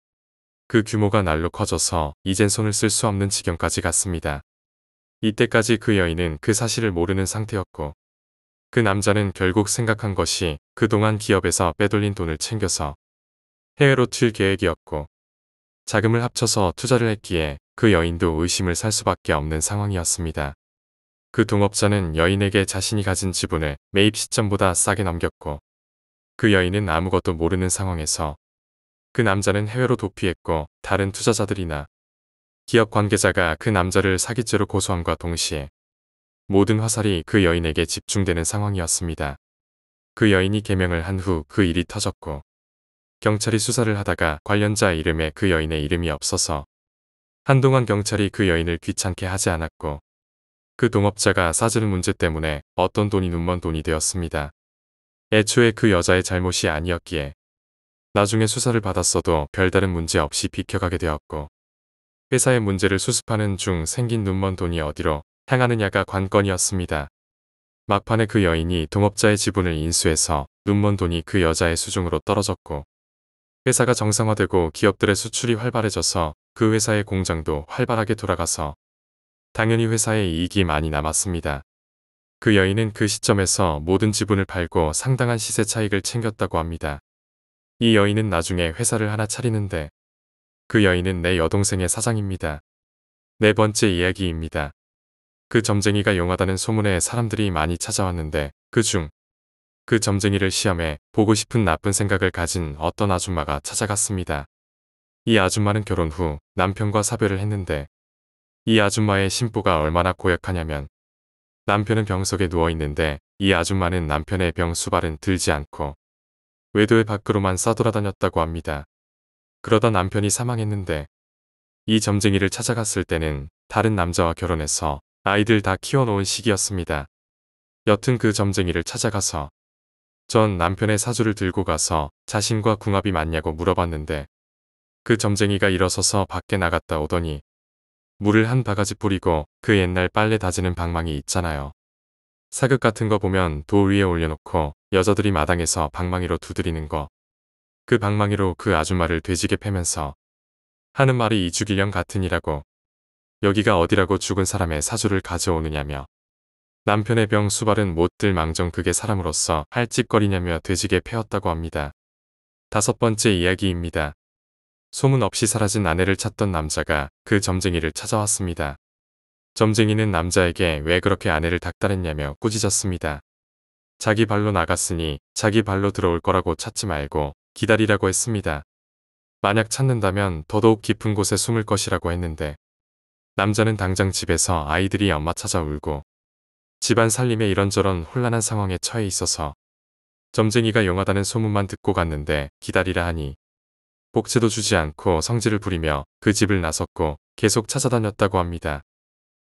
그 규모가 날로 커져서 이젠 손을 쓸 수 없는 지경까지 갔습니다. 이때까지 그 여인은 그 사실을 모르는 상태였고 그 남자는 결국 생각한 것이 그동안 기업에서 빼돌린 돈을 챙겨서 해외로 튈 계획이었고 자금을 합쳐서 투자를 했기에 그 여인도 의심을 살 수밖에 없는 상황이었습니다. 그 동업자는 여인에게 자신이 가진 지분을 매입 시점보다 싸게 넘겼고 그 여인은 아무것도 모르는 상황에서 그 남자는 해외로 도피했고 다른 투자자들이나 기업 관계자가 그 남자를 사기죄로 고소함과 동시에 모든 화살이 그 여인에게 집중되는 상황이었습니다. 그 여인이 개명을 한 후 그 일이 터졌고 경찰이 수사를 하다가 관련자 이름에 그 여인의 이름이 없어서 한동안 경찰이 그 여인을 귀찮게 하지 않았고 그 동업자가 싸지는 문제 때문에 어떤 돈이 눈먼 돈이 되었습니다. 애초에 그 여자의 잘못이 아니었기에 나중에 수사를 받았어도 별다른 문제 없이 비켜가게 되었고 회사의 문제를 수습하는 중 생긴 눈먼 돈이 어디로 향하느냐가 관건이었습니다. 막판에 그 여인이 동업자의 지분을 인수해서 눈먼 돈이 그 여자의 수중으로 떨어졌고 회사가 정상화되고 기업들의 수출이 활발해져서 그 회사의 공장도 활발하게 돌아가서 당연히 회사의 이익이 많이 남았습니다. 그 여인은 그 시점에서 모든 지분을 팔고 상당한 시세 차익을 챙겼다고 합니다. 이 여인은 나중에 회사를 하나 차리는데 그 여인은 내 여동생의 사장입니다. 네 번째 이야기입니다. 그 점쟁이가 용하다는 소문에 사람들이 많이 찾아왔는데 그중 그 점쟁이를 시험해 보고 싶은 나쁜 생각을 가진 어떤 아줌마가 찾아갔습니다. 이 아줌마는 결혼 후 남편과 사별을 했는데 이 아줌마의 심보가 얼마나 고약하냐면 남편은 병석에 누워있는데 이 아줌마는 남편의 병 수발은 들지 않고 외도의 밖으로만 싸돌아다녔다고 합니다. 그러다 남편이 사망했는데 이 점쟁이를 찾아갔을 때는 다른 남자와 결혼해서 아이들 다 키워놓은 시기였습니다. 여튼 그 점쟁이를 찾아가서 전 남편의 사주를 들고 가서 자신과 궁합이 맞냐고 물어봤는데 그 점쟁이가 일어서서 밖에 나갔다 오더니 물을 한 바가지 뿌리고 그 옛날 빨래 다지는 방망이 있잖아요. 사극 같은 거 보면 돌 위에 올려놓고 여자들이 마당에서 방망이로 두드리는 거. 그 방망이로 그 아줌마를 돼지게 패면서 하는 말이 이주기령 같으니라고. 여기가 어디라고 죽은 사람의 사주를 가져오느냐며. 남편의 병 수발은 못들 망정 그게 사람으로서 할 짓거리냐며 돼지게 패었다고 합니다. 5번째 이야기입니다. 소문 없이 사라진 아내를 찾던 남자가 그 점쟁이를 찾아왔습니다. 점쟁이는 남자에게 왜 그렇게 아내를 닥달했냐며 꾸짖었습니다. 자기 발로 나갔으니 자기 발로 들어올 거라고 찾지 말고 기다리라고 했습니다. 만약 찾는다면 더더욱 깊은 곳에 숨을 것이라고 했는데 남자는 당장 집에서 아이들이 엄마 찾아 울고 집안 살림에 이런저런 혼란한 상황에 처해 있어서 점쟁이가 용하다는 소문만 듣고 갔는데 기다리라 하니 복채도 주지 않고 성질을 부리며 그 집을 나섰고 계속 찾아다녔다고 합니다.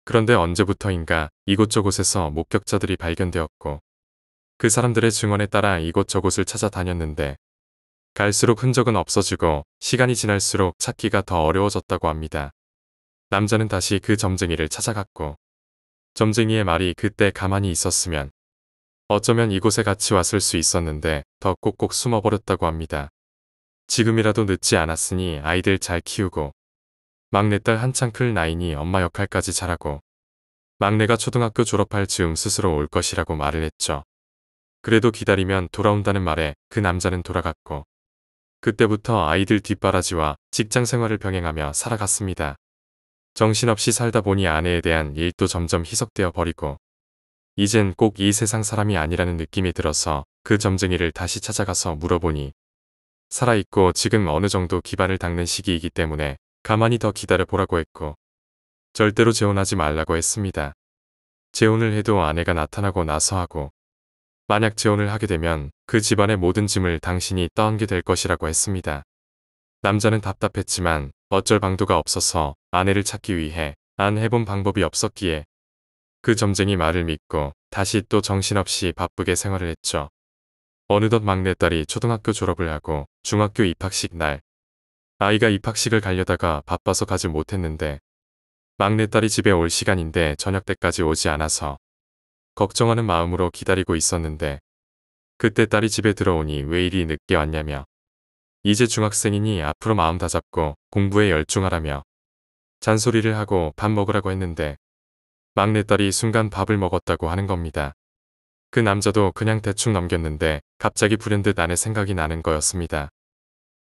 그런데 언제부터인가 이곳저곳에서 목격자들이 발견되었고 그 사람들의 증언에 따라 이곳저곳을 찾아다녔는데 갈수록 흔적은 없어지고 시간이 지날수록 찾기가 더 어려워졌다고 합니다. 남자는 다시 그 점쟁이를 찾아갔고 점쟁이의 말이 그때 가만히 있었으면 어쩌면 이곳에 같이 왔을 수 있었는데 더 꼭꼭 숨어버렸다고 합니다. 지금이라도 늦지 않았으니 아이들 잘 키우고 막내딸 한창 클 나이니 엄마 역할까지 잘하고 막내가 초등학교 졸업할 즈음 스스로 올 것이라고 말을 했죠. 그래도 기다리면 돌아온다는 말에 그 남자는 돌아갔고 그때부터 아이들 뒷바라지와 직장 생활을 병행하며 살아갔습니다. 정신없이 살다 보니 아내에 대한 일도 점점 희석되어 버리고 이젠 꼭 이 세상 사람이 아니라는 느낌이 들어서 그 점쟁이를 다시 찾아가서 물어보니 살아있고 지금 어느 정도 기반을 닦는 시기이기 때문에 가만히 더 기다려보라고 했고 절대로 재혼하지 말라고 했습니다. 재혼을 해도 아내가 나타나고 나서 하고 만약 재혼을 하게 되면 그 집안의 모든 짐을 당신이 떠안게 될 것이라고 했습니다. 남자는 답답했지만 어쩔 방도가 없어서 아내를 찾기 위해 안 해본 방법이 없었기에 그 점쟁이 말을 믿고 다시 또 정신없이 바쁘게 생활을 했죠. 어느덧 막내딸이 초등학교 졸업을 하고 중학교 입학식 날 아이가 입학식을 가려다가 바빠서 가지 못했는데 막내딸이 집에 올 시간인데 저녁 때까지 오지 않아서 걱정하는 마음으로 기다리고 있었는데 그때 딸이 집에 들어오니 왜 이리 늦게 왔냐며 이제 중학생이니 앞으로 마음 다잡고 공부에 열중하라며 잔소리를 하고 밥 먹으라고 했는데 막내딸이 순간 밥을 먹었다고 하는 겁니다. 그 남자도 그냥 대충 넘겼는데 갑자기 불현듯 아내 생각이 나는 거였습니다.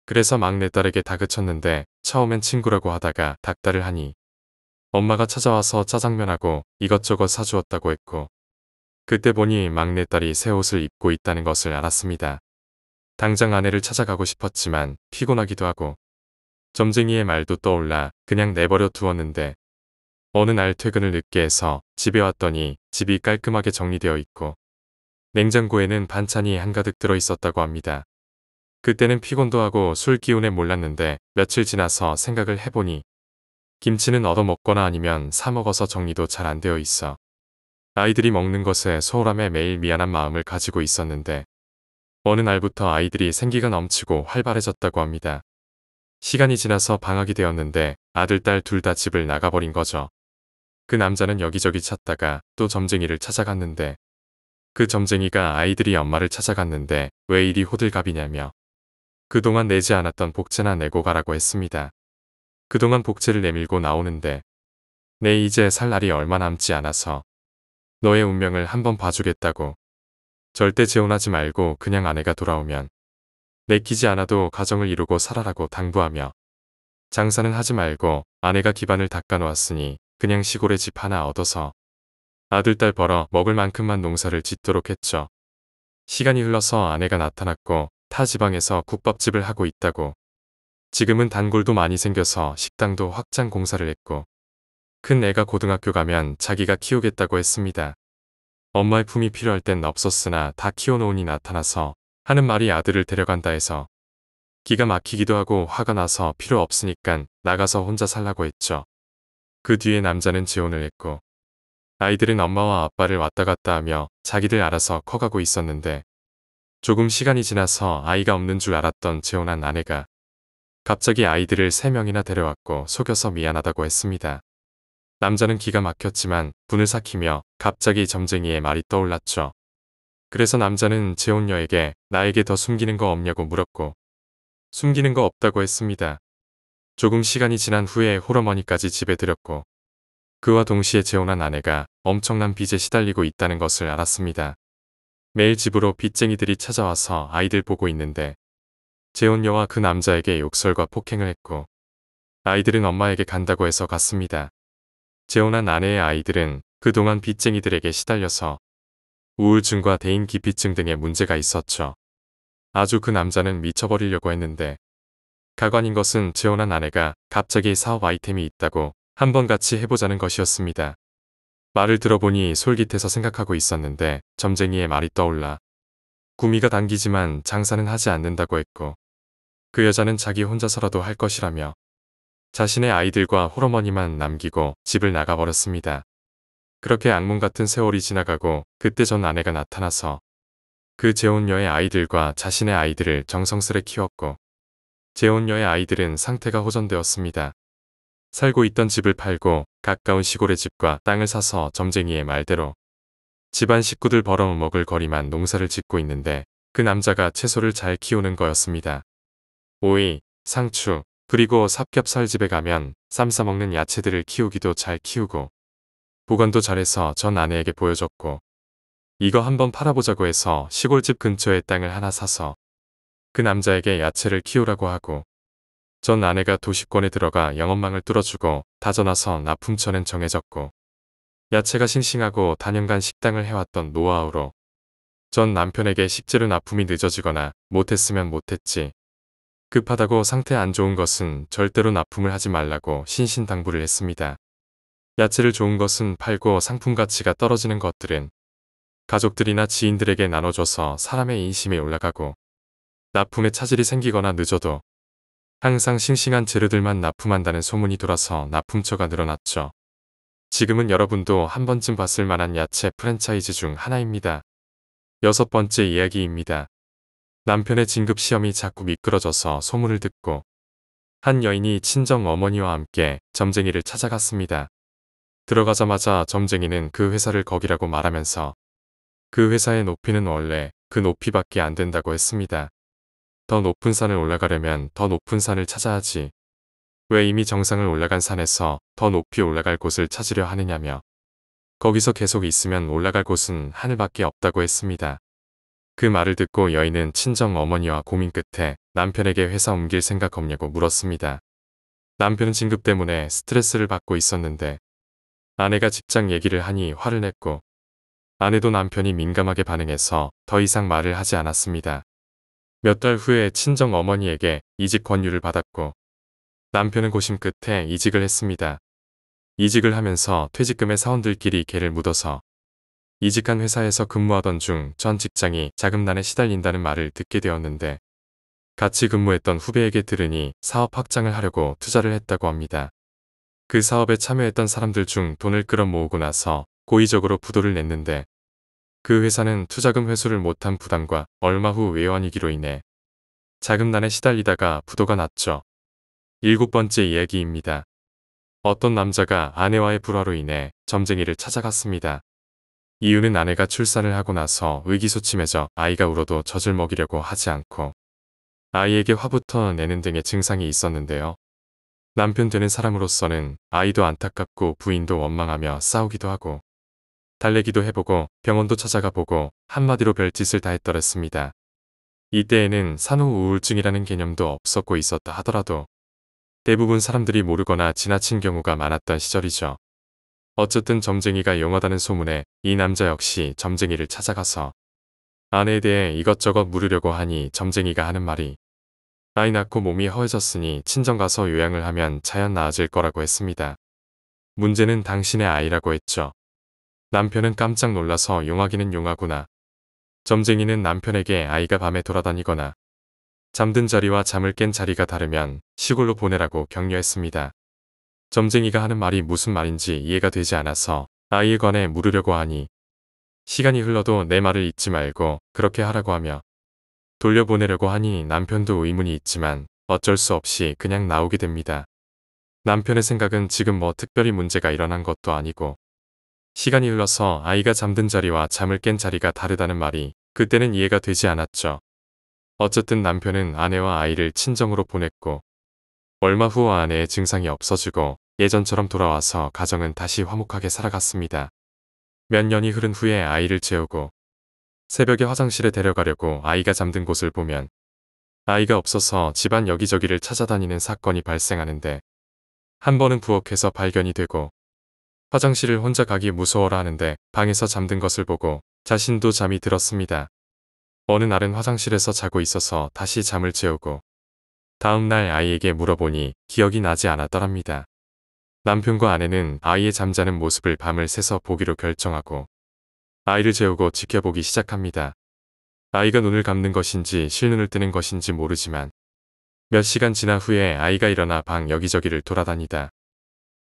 그래서 막내딸에게 다그쳤는데 처음엔 친구라고 하다가 닥달을 하니 엄마가 찾아와서 짜장면하고 이것저것 사주었다고 했고 그때 보니 막내딸이 새 옷을 입고 있다는 것을 알았습니다. 당장 아내를 찾아가고 싶었지만 피곤하기도 하고 점쟁이의 말도 떠올라 그냥 내버려 두었는데 어느 날 퇴근을 늦게 해서 집에 왔더니 집이 깔끔하게 정리되어 있고 냉장고에는 반찬이 한가득 들어 있었다고 합니다. 그때는 피곤도 하고 술 기운에 몰랐는데 며칠 지나서 생각을 해보니 김치는 얻어먹거나 아니면 사 먹어서 정리도 잘 안 되어 있어 아이들이 먹는 것에 소홀함에 매일 미안한 마음을 가지고 있었는데 어느 날부터 아이들이 생기가 넘치고 활발해졌다고 합니다. 시간이 지나서 방학이 되었는데 아들, 딸 둘 다 집을 나가버린 거죠. 그 남자는 여기저기 찾다가 또 점쟁이를 찾아갔는데 그 점쟁이가 아이들이 엄마를 찾아갔는데 왜 이리 호들갑이냐며 그동안 내지 않았던 복채나 내고 가라고 했습니다. 그동안 복채를 내밀고 나오는데 내 이제 살 날이 얼마 남지 않아서 너의 운명을 한번 봐주겠다고 절대 재혼하지 말고 그냥 아내가 돌아오면 내키지 않아도 가정을 이루고 살아라고 당부하며 장사는 하지 말고 아내가 기반을 닦아놓았으니 그냥 시골에 집 하나 얻어서 아들, 딸 벌어 먹을 만큼만 농사를 짓도록 했죠. 시간이 흘러서 아내가 나타났고 타 지방에서 국밥집을 하고 있다고 지금은 단골도 많이 생겨서 식당도 확장 공사를 했고 큰 애가 고등학교 가면 자기가 키우겠다고 했습니다. 엄마의 품이 필요할 땐 없었으나 다 키워놓으니 나타나서 하는 말이 아들을 데려간다 해서 기가 막히기도 하고 화가 나서 필요 없으니깐 나가서 혼자 살라고 했죠. 그 뒤에 남자는 재혼을 했고 아이들은 엄마와 아빠를 왔다 갔다 하며 자기들 알아서 커가고 있었는데 조금 시간이 지나서 아이가 없는 줄 알았던 재혼한 아내가 갑자기 아이들을 3명이나 데려왔고 속여서 미안하다고 했습니다. 남자는 기가 막혔지만 분을 삭히며 갑자기 점쟁이의 말이 떠올랐죠. 그래서 남자는 재혼녀에게 나에게 더 숨기는 거 없냐고 물었고 숨기는 거 없다고 했습니다. 조금 시간이 지난 후에 홀어머니까지 집에 들였고 그와 동시에 재혼한 아내가 엄청난 빚에 시달리고 있다는 것을 알았습니다. 매일 집으로 빚쟁이들이 찾아와서 아이들 보고 있는데 재혼녀와 그 남자에게 욕설과 폭행을 했고 아이들은 엄마에게 간다고 해서 갔습니다. 재혼한 아내의 아이들은 그동안 빚쟁이들에게 시달려서 우울증과 대인기피증 등의 문제가 있었죠. 아주 그 남자는 미쳐버리려고 했는데 가관인 것은 재혼한 아내가 갑자기 사업 아이템이 있다고 한번 같이 해보자는 것이었습니다. 말을 들어보니 솔깃해서 생각하고 있었는데 점쟁이의 말이 떠올라 구미가 당기지만 장사는 하지 않는다고 했고 그 여자는 자기 혼자서라도 할 것이라며 자신의 아이들과 홀어머니만 남기고 집을 나가버렸습니다. 그렇게 악몽 같은 세월이 지나가고 그때 전 아내가 나타나서 그 재혼녀의 아이들과 자신의 아이들을 정성스레 키웠고 재혼녀의 아이들은 상태가 호전되었습니다. 살고 있던 집을 팔고 가까운 시골의 집과 땅을 사서 점쟁이의 말대로 집안 식구들 벌어먹을 거리만 농사를 짓고 있는데 그 남자가 채소를 잘 키우는 거였습니다. 오이, 상추, 그리고 삼겹살 집에 가면 쌈 싸먹는 야채들을 키우기도 잘 키우고 보관도 잘해서 전 아내에게 보여줬고 이거 한번 팔아보자고 해서 시골집 근처에 땅을 하나 사서 그 남자에게 야채를 키우라고 하고 전 아내가 도시권에 들어가 영업망을 뚫어주고 다져놔서 납품처는 정해졌고 야채가 싱싱하고 단연간 식당을 해왔던 노하우로 전 남편에게 식재료 납품이 늦어지거나 못했으면 못했지 급하다고 상태 안 좋은 것은 절대로 납품을 하지 말라고 신신당부를 했습니다. 야채를 좋은 것은 팔고 상품 가치가 떨어지는 것들은 가족들이나 지인들에게 나눠줘서 사람의 인심이 올라가고 납품에 차질이 생기거나 늦어도 항상 싱싱한 재료들만 납품한다는 소문이 돌아서 납품처가 늘어났죠. 지금은 여러분도 한 번쯤 봤을 만한 야채 프랜차이즈 중 하나입니다. 6번째 이야기입니다. 남편의 진급 시험이 자꾸 미끄러져서 소문을 듣고 한 여인이 친정 어머니와 함께 점쟁이를 찾아갔습니다. 들어가자마자 점쟁이는 그 회사를 거기라고 말하면서 그 회사의 높이는 원래 그 높이밖에 안 된다고 했습니다. 더 높은 산을 올라가려면 더 높은 산을 찾아야지. 왜 이미 정상을 올라간 산에서 더 높이 올라갈 곳을 찾으려 하느냐며 거기서 계속 있으면 올라갈 곳은 하늘밖에 없다고 했습니다. 그 말을 듣고 여인은 친정 어머니와 고민 끝에 남편에게 회사 옮길 생각 없냐고 물었습니다. 남편은 진급 때문에 스트레스를 받고 있었는데 아내가 직장 얘기를 하니 화를 냈고 아내도 남편이 민감하게 반응해서 더 이상 말을 하지 않았습니다. 몇 달 후에 친정 어머니에게 이직 권유를 받았고 남편은 고심 끝에 이직을 했습니다. 이직을 하면서 퇴직금에 사원들끼리 개를 묻어서 이직한 회사에서 근무하던 중 전 직장이 자금난에 시달린다는 말을 듣게 되었는데 같이 근무했던 후배에게 들으니 사업 확장을 하려고 투자를 했다고 합니다. 그 사업에 참여했던 사람들 중 돈을 끌어모으고 나서 고의적으로 부도를 냈는데 그 회사는 투자금 회수를 못한 부담과 얼마 후 외환위기로 인해 자금난에 시달리다가 부도가 났죠. 7번째 이야기입니다. 어떤 남자가 아내와의 불화로 인해 점쟁이를 찾아갔습니다. 이유는 아내가 출산을 하고 나서 의기소침해져 아이가 울어도 젖을 먹이려고 하지 않고 아이에게 화부터 내는 등의 증상이 있었는데요. 남편 되는 사람으로서는 아이도 안타깝고 부인도 원망하며 싸우기도 하고 달래기도 해보고 병원도 찾아가 보고 한마디로 별짓을 다 했더랬습니다. 이때에는 산후 우울증이라는 개념도 없었고 있었다 하더라도 대부분 사람들이 모르거나 지나친 경우가 많았던 시절이죠. 어쨌든 점쟁이가 용하다는 소문에 이 남자 역시 점쟁이를 찾아가서 아내에 대해 이것저것 물으려고 하니 점쟁이가 하는 말이 아이 낳고 몸이 허해졌으니 친정 가서 요양을 하면 자연 나아질 거라고 했습니다. 문제는 당신의 아이라고 했죠. 남편은 깜짝 놀라서 용하기는 용하구나. 점쟁이는 남편에게 아이가 밤에 돌아다니거나 잠든 자리와 잠을 깬 자리가 다르면 시골로 보내라고 격려했습니다. 점쟁이가 하는 말이 무슨 말인지 이해가 되지 않아서 아이에 관해 물으려고 하니 시간이 흘러도 내 말을 잊지 말고 그렇게 하라고 하며 돌려보내려고 하니 남편도 의문이 있지만 어쩔 수 없이 그냥 나오게 됩니다. 남편의 생각은 지금 뭐 특별히 문제가 일어난 것도 아니고 시간이 흘러서 아이가 잠든 자리와 잠을 깬 자리가 다르다는 말이 그때는 이해가 되지 않았죠. 어쨌든 남편은 아내와 아이를 친정으로 보냈고 얼마 후 아내의 증상이 없어지고 예전처럼 돌아와서 가정은 다시 화목하게 살아갔습니다. 몇 년이 흐른 후에 아이를 재우고 새벽에 화장실에 데려가려고 아이가 잠든 곳을 보면 아이가 없어서 집안 여기저기를 찾아다니는 사건이 발생하는데 한 번은 부엌에서 발견이 되고 화장실을 혼자 가기 무서워라 하는데 방에서 잠든 것을 보고 자신도 잠이 들었습니다. 어느 날은 화장실에서 자고 있어서 다시 잠을 재우고 다음 날 아이에게 물어보니 기억이 나지 않았더랍니다. 남편과 아내는 아이의 잠자는 모습을 밤을 새서 보기로 결정하고 아이를 재우고 지켜보기 시작합니다. 아이가 눈을 감는 것인지 실눈을 뜨는 것인지 모르지만 몇 시간 지난 후에 아이가 일어나 방 여기저기를 돌아다니다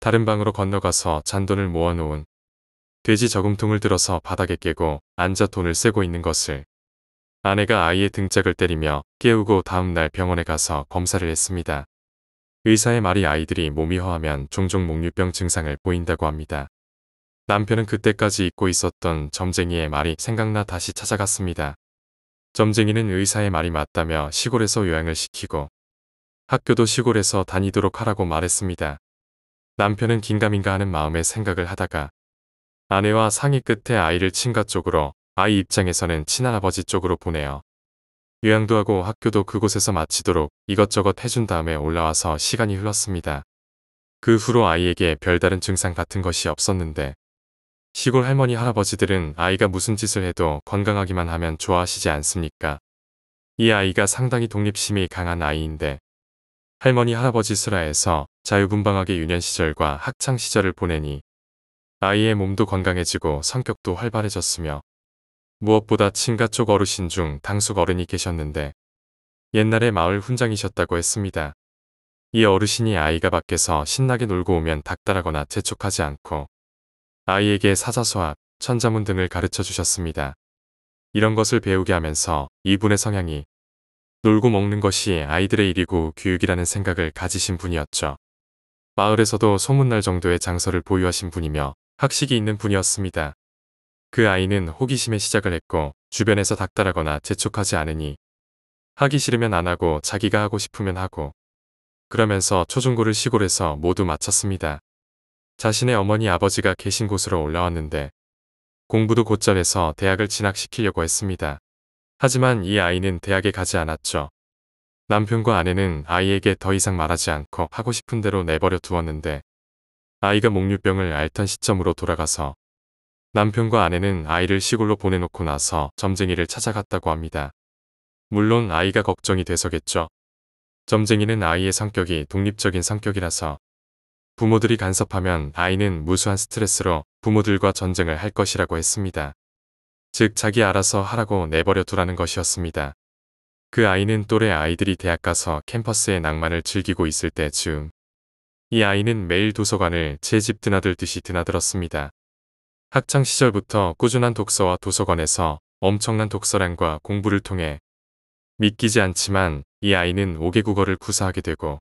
다른 방으로 건너가서 잔돈을 모아놓은 돼지 저금통을 들어서 바닥에 깨고 앉아 돈을 세고 있는 것을 아내가 아이의 등짝을 때리며 깨우고 다음 날 병원에 가서 검사를 했습니다. 의사의 말이 아이들이 몸이 허하면 종종 목류병 증상을 보인다고 합니다. 남편은 그때까지 잊고 있었던 점쟁이의 말이 생각나 다시 찾아갔습니다. 점쟁이는 의사의 말이 맞다며 시골에서 요양을 시키고 학교도 시골에서 다니도록 하라고 말했습니다. 남편은 긴가민가 하는 마음에 생각을 하다가 아내와 상의 끝에 아이를 친가 쪽으로 아이 입장에서는 친할아버지 쪽으로 보내요. 요양도 하고 학교도 그곳에서 마치도록 이것저것 해준 다음에 올라와서 시간이 흘렀습니다. 그 후로 아이에게 별다른 증상 같은 것이 없었는데 시골 할머니 할아버지들은 아이가 무슨 짓을 해도 건강하기만 하면 좋아하시지 않습니까? 이 아이가 상당히 독립심이 강한 아이인데 할머니 할아버지 슬하에서 자유분방하게 유년 시절과 학창 시절을 보내니 아이의 몸도 건강해지고 성격도 활발해졌으며 무엇보다 친가 쪽 어르신 중 당숙 어른이 계셨는데 옛날에 마을 훈장이셨다고 했습니다. 이 어르신이 아이가 밖에서 신나게 놀고 오면 닥달하거나 재촉하지 않고 아이에게 사자수학, 천자문 등을 가르쳐 주셨습니다. 이런 것을 배우게 하면서 이분의 성향이 놀고 먹는 것이 아이들의 일이고 교육이라는 생각을 가지신 분이었죠. 마을에서도 소문날 정도의 장서를 보유하신 분이며 학식이 있는 분이었습니다. 그 아이는 호기심에 시작을 했고 주변에서 닥달하거나 재촉하지 않으니 하기 싫으면 안 하고 자기가 하고 싶으면 하고 그러면서 초중고를 시골에서 모두 마쳤습니다. 자신의 어머니 아버지가 계신 곳으로 올라왔는데 공부도 곧잘 해서 대학을 진학시키려고 했습니다. 하지만 이 아이는 대학에 가지 않았죠. 남편과 아내는 아이에게 더 이상 말하지 않고 하고 싶은 대로 내버려 두었는데 아이가 목류병을 앓던 시점으로 돌아가서 남편과 아내는 아이를 시골로 보내놓고 나서 점쟁이를 찾아갔다고 합니다. 물론 아이가 걱정이 돼서겠죠. 점쟁이는 아이의 성격이 독립적인 성격이라서 부모들이 간섭하면 아이는 무수한 스트레스로 부모들과 전쟁을 할 것이라고 했습니다. 즉 자기 알아서 하라고 내버려 두라는 것이었습니다. 그 아이는 또래 아이들이 대학 가서 캠퍼스의 낭만을 즐기고 있을 때 즈음 이 아이는 매일 도서관을 제 집 드나들듯이 드나들었습니다. 학창 시절부터 꾸준한 독서와 도서관에서 엄청난 독서량과 공부를 통해 믿기지 않지만 이 아이는 5개 국어를 구사하게 되고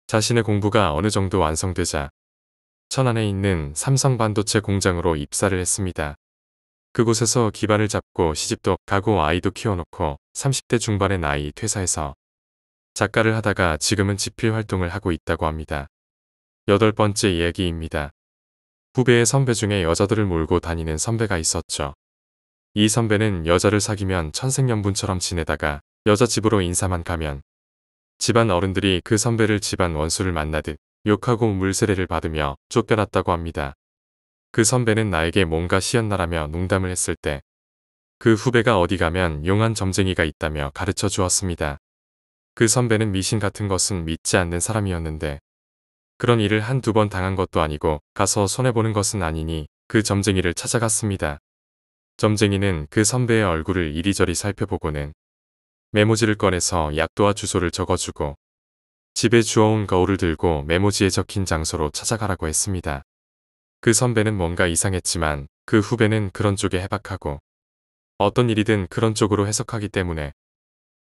자신의 공부가 어느 정도 완성되자 천안에 있는 삼성반도체 공장으로 입사를 했습니다. 그곳에서 기반을 잡고 시집도 가고 아이도 키워놓고 30대 중반의 나이 퇴사해서 작가를 하다가 지금은 집필 활동을 하고 있다고 합니다. 8번째 이야기입니다. 후배의 선배 중에 여자들을 몰고 다니는 선배가 있었죠. 이 선배는 여자를 사귀면 천생연분처럼 지내다가 여자 집으로 인사만 가면 집안 어른들이 그 선배를 집안 원수를 만나듯 욕하고 물세례를 받으며 쫓겨났다고 합니다. 그 선배는 나에게 뭔가 시연나라며 농담을 했을 때 그 후배가 어디 가면 용한 점쟁이가 있다며 가르쳐 주었습니다. 그 선배는 미신 같은 것은 믿지 않는 사람이었는데 그런 일을 한두 번 당한 것도 아니고 가서 손해보는 것은 아니니 그 점쟁이를 찾아갔습니다. 점쟁이는 그 선배의 얼굴을 이리저리 살펴보고는 메모지를 꺼내서 약도와 주소를 적어주고 집에 주워온 거울을 들고 메모지에 적힌 장소로 찾아가라고 했습니다. 그 선배는 뭔가 이상했지만 그 후배는 그런 쪽에 해박하고 어떤 일이든 그런 쪽으로 해석하기 때문에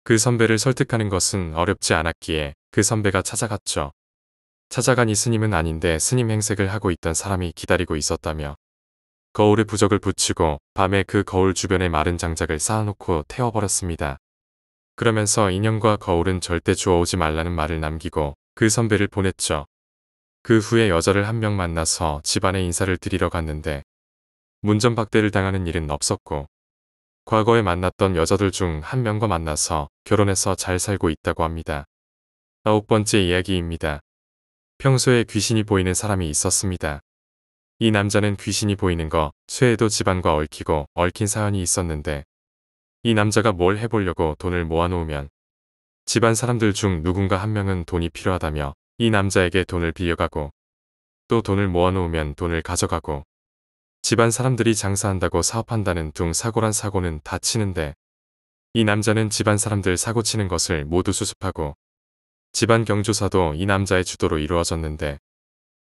그 선배를 설득하는 것은 어렵지 않았기에 그 선배가 찾아갔죠. 찾아간 이 스님은 아닌데 스님 행색을 하고 있던 사람이 기다리고 있었다며 거울에 부적을 붙이고 밤에 그 거울 주변에 마른 장작을 쌓아놓고 태워버렸습니다. 그러면서 인형과 거울은 절대 주워오지 말라는 말을 남기고 그 선배를 보냈죠. 그 후에 여자를 한 명 만나서 집안에 인사를 드리러 갔는데 문전박대를 당하는 일은 없었고 과거에 만났던 여자들 중 한 명과 만나서 결혼해서 잘 살고 있다고 합니다. 9번째 이야기입니다. 평소에 귀신이 보이는 사람이 있었습니다. 이 남자는 귀신이 보이는 거 쇠에도 집안과 얽히고 얽힌 사연이 있었는데 이 남자가 뭘 해보려고 돈을 모아놓으면 집안 사람들 중 누군가 한 명은 돈이 필요하다며 이 남자에게 돈을 빌려가고 또 돈을 모아놓으면 돈을 가져가고 집안 사람들이 장사한다고 사업한다는 둥 사고란 사고는 다 치는데 이 남자는 집안 사람들 사고치는 것을 모두 수습하고 집안 경조사도 이 남자의 주도로 이루어졌는데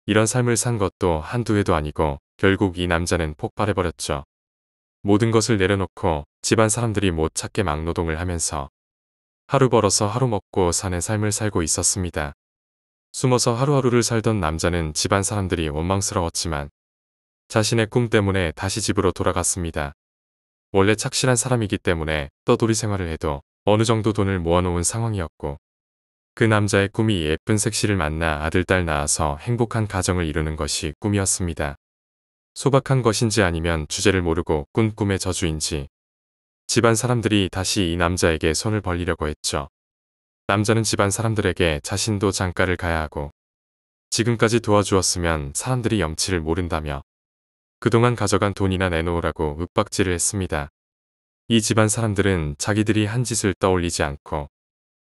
이런 삶을 산 것도 한두 해도 아니고 결국 이 남자는 폭발해버렸죠. 모든 것을 내려놓고 집안 사람들이 못 찾게 막노동을 하면서 하루 벌어서 하루 먹고 사는 삶을 살고 있었습니다. 숨어서 하루하루를 살던 남자는 집안 사람들이 원망스러웠지만 자신의 꿈 때문에 다시 집으로 돌아갔습니다. 원래 착실한 사람이기 때문에 떠돌이 생활을 해도 어느 정도 돈을 모아놓은 상황이었고 그 남자의 꿈이 예쁜 색시를 만나 아들, 딸 낳아서 행복한 가정을 이루는 것이 꿈이었습니다. 소박한 것인지 아니면 주제를 모르고 꾼 꿈의 저주인지 집안 사람들이 다시 이 남자에게 손을 벌리려고 했죠. 남자는 집안 사람들에게 자신도 장가를 가야 하고 지금까지 도와주었으면 사람들이 염치를 모른다며 그동안 가져간 돈이나 내놓으라고 윽박질을 했습니다. 이 집안 사람들은 자기들이 한 짓을 떠올리지 않고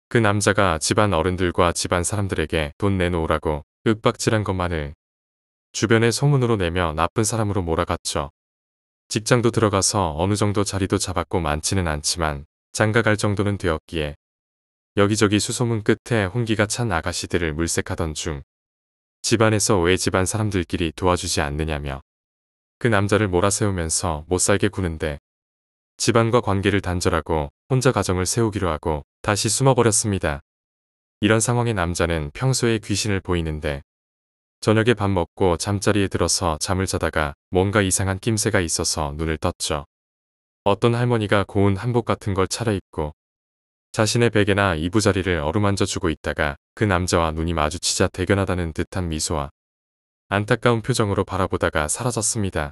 그 남자가 집안 어른들과 집안 사람들에게 돈 내놓으라고 윽박질한 것만을 주변에 소문으로 내며 나쁜 사람으로 몰아갔죠. 직장도 들어가서 어느 정도 자리도 잡았고 많지는 않지만 장가 갈 정도는 되었기에 여기저기 수소문 끝에 혼기가 찬 아가씨들을 물색하던 중 집안에서 왜 집안 사람들끼리 도와주지 않느냐며 그 남자를 몰아세우면서 못살게 구는데 집안과 관계를 단절하고 혼자 가정을 세우기로 하고 다시 숨어버렸습니다. 이런 상황의 남자는 평소에 귀신을 보이는데 저녁에 밥 먹고 잠자리에 들어서 잠을 자다가 뭔가 이상한 낌새가 있어서 눈을 떴죠. 어떤 할머니가 고운 한복 같은 걸 차려입고 자신의 베개나 이부자리를 어루만져 주고 있다가 그 남자와 눈이 마주치자 대견하다는 듯한 미소와 안타까운 표정으로 바라보다가 사라졌습니다.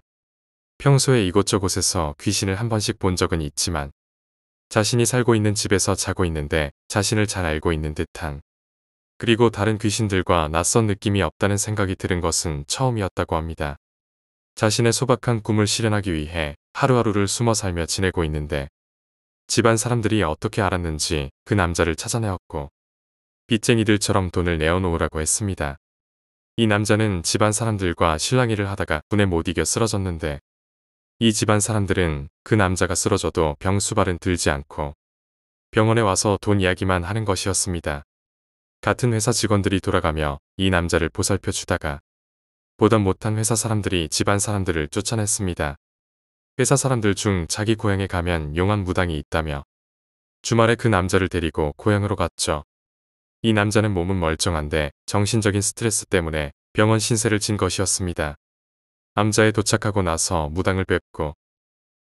평소에 이곳저곳에서 귀신을 한 번씩 본 적은 있지만 자신이 살고 있는 집에서 자고 있는데 자신을 잘 알고 있는 듯한 그리고 다른 귀신들과 낯선 느낌이 없다는 생각이 들은 것은 처음이었다고 합니다. 자신의 소박한 꿈을 실현하기 위해 하루하루를 숨어 살며 지내고 있는데 집안 사람들이 어떻게 알았는지 그 남자를 찾아내었고 빚쟁이들처럼 돈을 내어놓으라고 했습니다. 이 남자는 집안 사람들과 실랑이를 하다가 분에 못 이겨 쓰러졌는데 이 집안 사람들은 그 남자가 쓰러져도 병수발은 들지 않고 병원에 와서 돈 이야기만 하는 것이었습니다. 같은 회사 직원들이 돌아가며 이 남자를 보살펴 주다가 보다 못한 회사 사람들이 집안 사람들을 쫓아냈습니다. 회사 사람들 중 자기 고향에 가면 용한 무당이 있다며 주말에 그 남자를 데리고 고향으로 갔죠. 이 남자는 몸은 멀쩡한데 정신적인 스트레스 때문에 병원 신세를 진 것이었습니다. 남자에 도착하고 나서 무당을 뵙고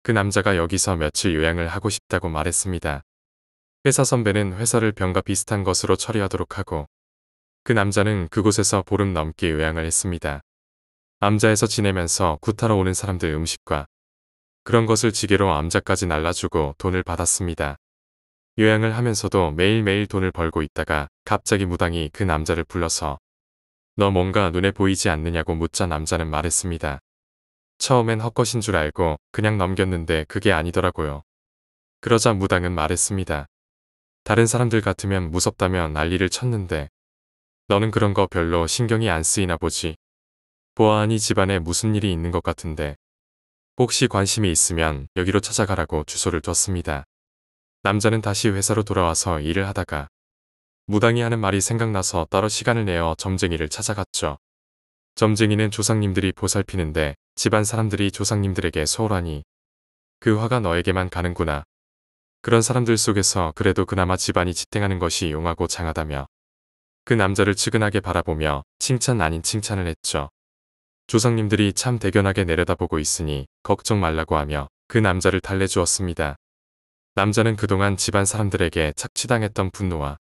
그 남자가 여기서 며칠 요양을 하고 싶다고 말했습니다. 회사 선배는 회사를 병과 비슷한 것으로 처리하도록 하고 그 남자는 그곳에서 보름 넘게 요양을 했습니다. 암자에서 지내면서 구타러 오는 사람들 음식과 그런 것을 지게로 암자까지 날라주고 돈을 받았습니다. 요양을 하면서도 매일매일 돈을 벌고 있다가 갑자기 무당이 그 남자를 불러서 너 뭔가 눈에 보이지 않느냐고 묻자 남자는 말했습니다. 처음엔 헛것인 줄 알고 그냥 넘겼는데 그게 아니더라고요. 그러자 무당은 말했습니다. 다른 사람들 같으면 무섭다며 난리를 쳤는데 너는 그런 거 별로 신경이 안 쓰이나 보지. 보아하니 집안에 무슨 일이 있는 것 같은데 혹시 관심이 있으면 여기로 찾아가라고 주소를 줬습니다. 남자는 다시 회사로 돌아와서 일을 하다가 무당이 하는 말이 생각나서 따로 시간을 내어 점쟁이를 찾아갔죠. 점쟁이는 조상님들이 보살피는데 집안 사람들이 조상님들에게 소홀하니 그 화가 너에게만 가는구나. 그런 사람들 속에서 그래도 그나마 집안이 지탱하는 것이 용하고 장하다며 그 남자를 측은하게 바라보며 칭찬 아닌 칭찬을 했죠. 조상님들이 참 대견하게 내려다보고 있으니 걱정 말라고 하며 그 남자를 달래주었습니다. 남자는 그동안 집안 사람들에게 착취당했던 분노와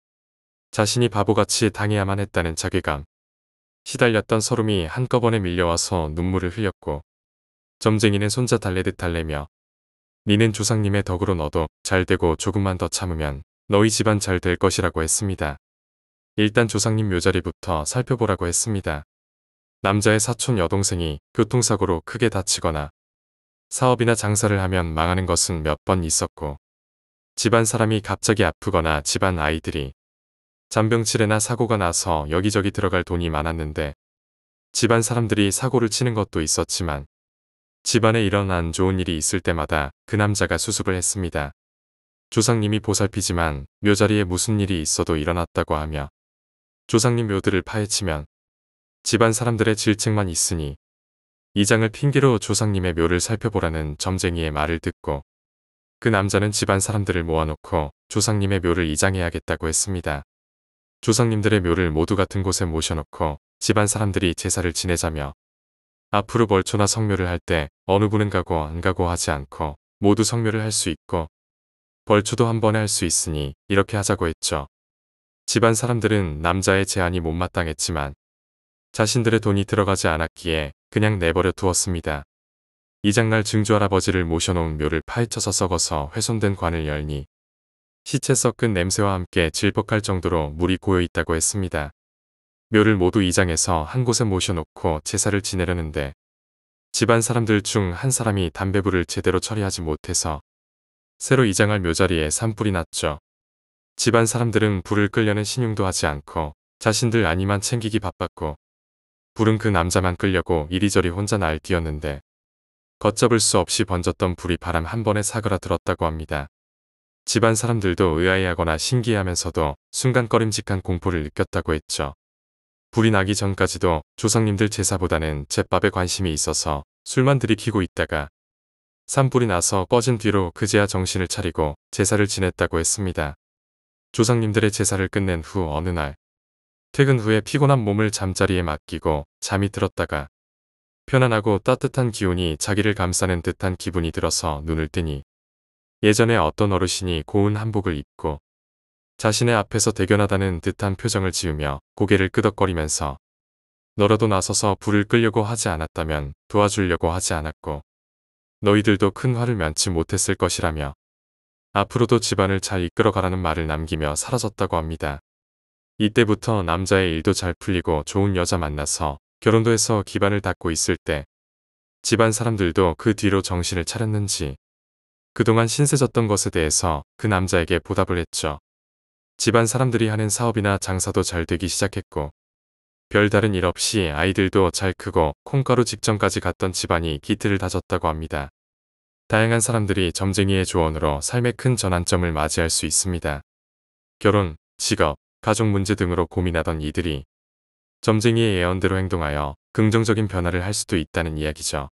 자신이 바보같이 당해야만 했다는 자괴감, 시달렸던 서름이 한꺼번에 밀려와서 눈물을 흘렸고 점쟁이는 손자 달래듯 달래며 니는 조상님의 덕으로 너도 잘되고 조금만 더 참으면 너희 집안 잘 될 것이라고 했습니다. 일단 조상님 묘자리부터 살펴보라고 했습니다. 남자의 사촌 여동생이 교통사고로 크게 다치거나 사업이나 장사를 하면 망하는 것은 몇 번 있었고 집안 사람이 갑자기 아프거나 집안 아이들이 잔병치레나 사고가 나서 여기저기 들어갈 돈이 많았는데 집안 사람들이 사고를 치는 것도 있었지만 집안에 이런 안 좋은 일이 있을 때마다 그 남자가 수습을 했습니다. 조상님이 보살피지만 묘자리에 무슨 일이 있어도 일어났다고 하며 조상님 묘들을 파헤치면 집안 사람들의 질책만 있으니 이장을 핑계로 조상님의 묘를 살펴보라는 점쟁이의 말을 듣고 그 남자는 집안 사람들을 모아놓고 조상님의 묘를 이장해야겠다고 했습니다. 조상님들의 묘를 모두 같은 곳에 모셔놓고 집안 사람들이 제사를 지내자며 앞으로 벌초나 성묘를 할 때 어느 분은 가고 안 가고 하지 않고 모두 성묘를 할 수 있고 벌초도 한 번에 할 수 있으니 이렇게 하자고 했죠. 집안 사람들은 남자의 제안이 못마땅했지만 자신들의 돈이 들어가지 않았기에 그냥 내버려 두었습니다. 이장날 증조할아버지를 모셔놓은 묘를 파헤쳐서 썩어서 훼손된 관을 열니 시체 썩은 냄새와 함께 질퍽할 정도로 물이 고여있다고 했습니다. 묘를 모두 이장해서 한 곳에 모셔놓고 제사를 지내려는데 집안 사람들 중 한 사람이 담배불을 제대로 처리하지 못해서 새로 이장할 묘자리에 산불이 났죠. 집안 사람들은 불을 끌려는 신용도 하지 않고 자신들 안위만 챙기기 바빴고 불은 그 남자만 끌려고 이리저리 혼자 날뛰었는데 걷잡을 수 없이 번졌던 불이 바람 한 번에 사그라들었다고 합니다. 집안 사람들도 의아해하거나 신기해하면서도 순간 꺼림직한 공포를 느꼈다고 했죠. 불이 나기 전까지도 조상님들 제사보다는 제밥에 관심이 있어서 술만 들이키고 있다가 산불이 나서 꺼진 뒤로 그제야 정신을 차리고 제사를 지냈다고 했습니다. 조상님들의 제사를 끝낸 후 어느 날 퇴근 후에 피곤한 몸을 잠자리에 맡기고 잠이 들었다가 편안하고 따뜻한 기운이 자기를 감싸는 듯한 기분이 들어서 눈을 뜨니 예전에 어떤 어르신이 고운 한복을 입고 자신의 앞에서 대견하다는 듯한 표정을 지으며 고개를 끄덕거리면서 너라도 나서서 불을 끌려고 하지 않았다면 도와주려고 하지 않았고 너희들도 큰 화를 면치 못했을 것이라며 앞으로도 집안을 잘 이끌어가라는 말을 남기며 사라졌다고 합니다. 이때부터 남자의 일도 잘 풀리고 좋은 여자 만나서 결혼도 해서 기반을 닦고 있을 때 집안 사람들도 그 뒤로 정신을 차렸는지 그동안 신세졌던 것에 대해서 그 남자에게 보답을 했죠. 집안 사람들이 하는 사업이나 장사도 잘 되기 시작했고 별다른 일 없이 아이들도 잘 크고 콩가루 직전까지 갔던 집안이 기틀을 다졌다고 합니다. 다양한 사람들이 점쟁이의 조언으로 삶의 큰 전환점을 맞이할 수 있습니다. 결혼, 직업, 가족 문제 등으로 고민하던 이들이 점쟁이의 예언대로 행동하여 긍정적인 변화를 할 수도 있다는 이야기죠.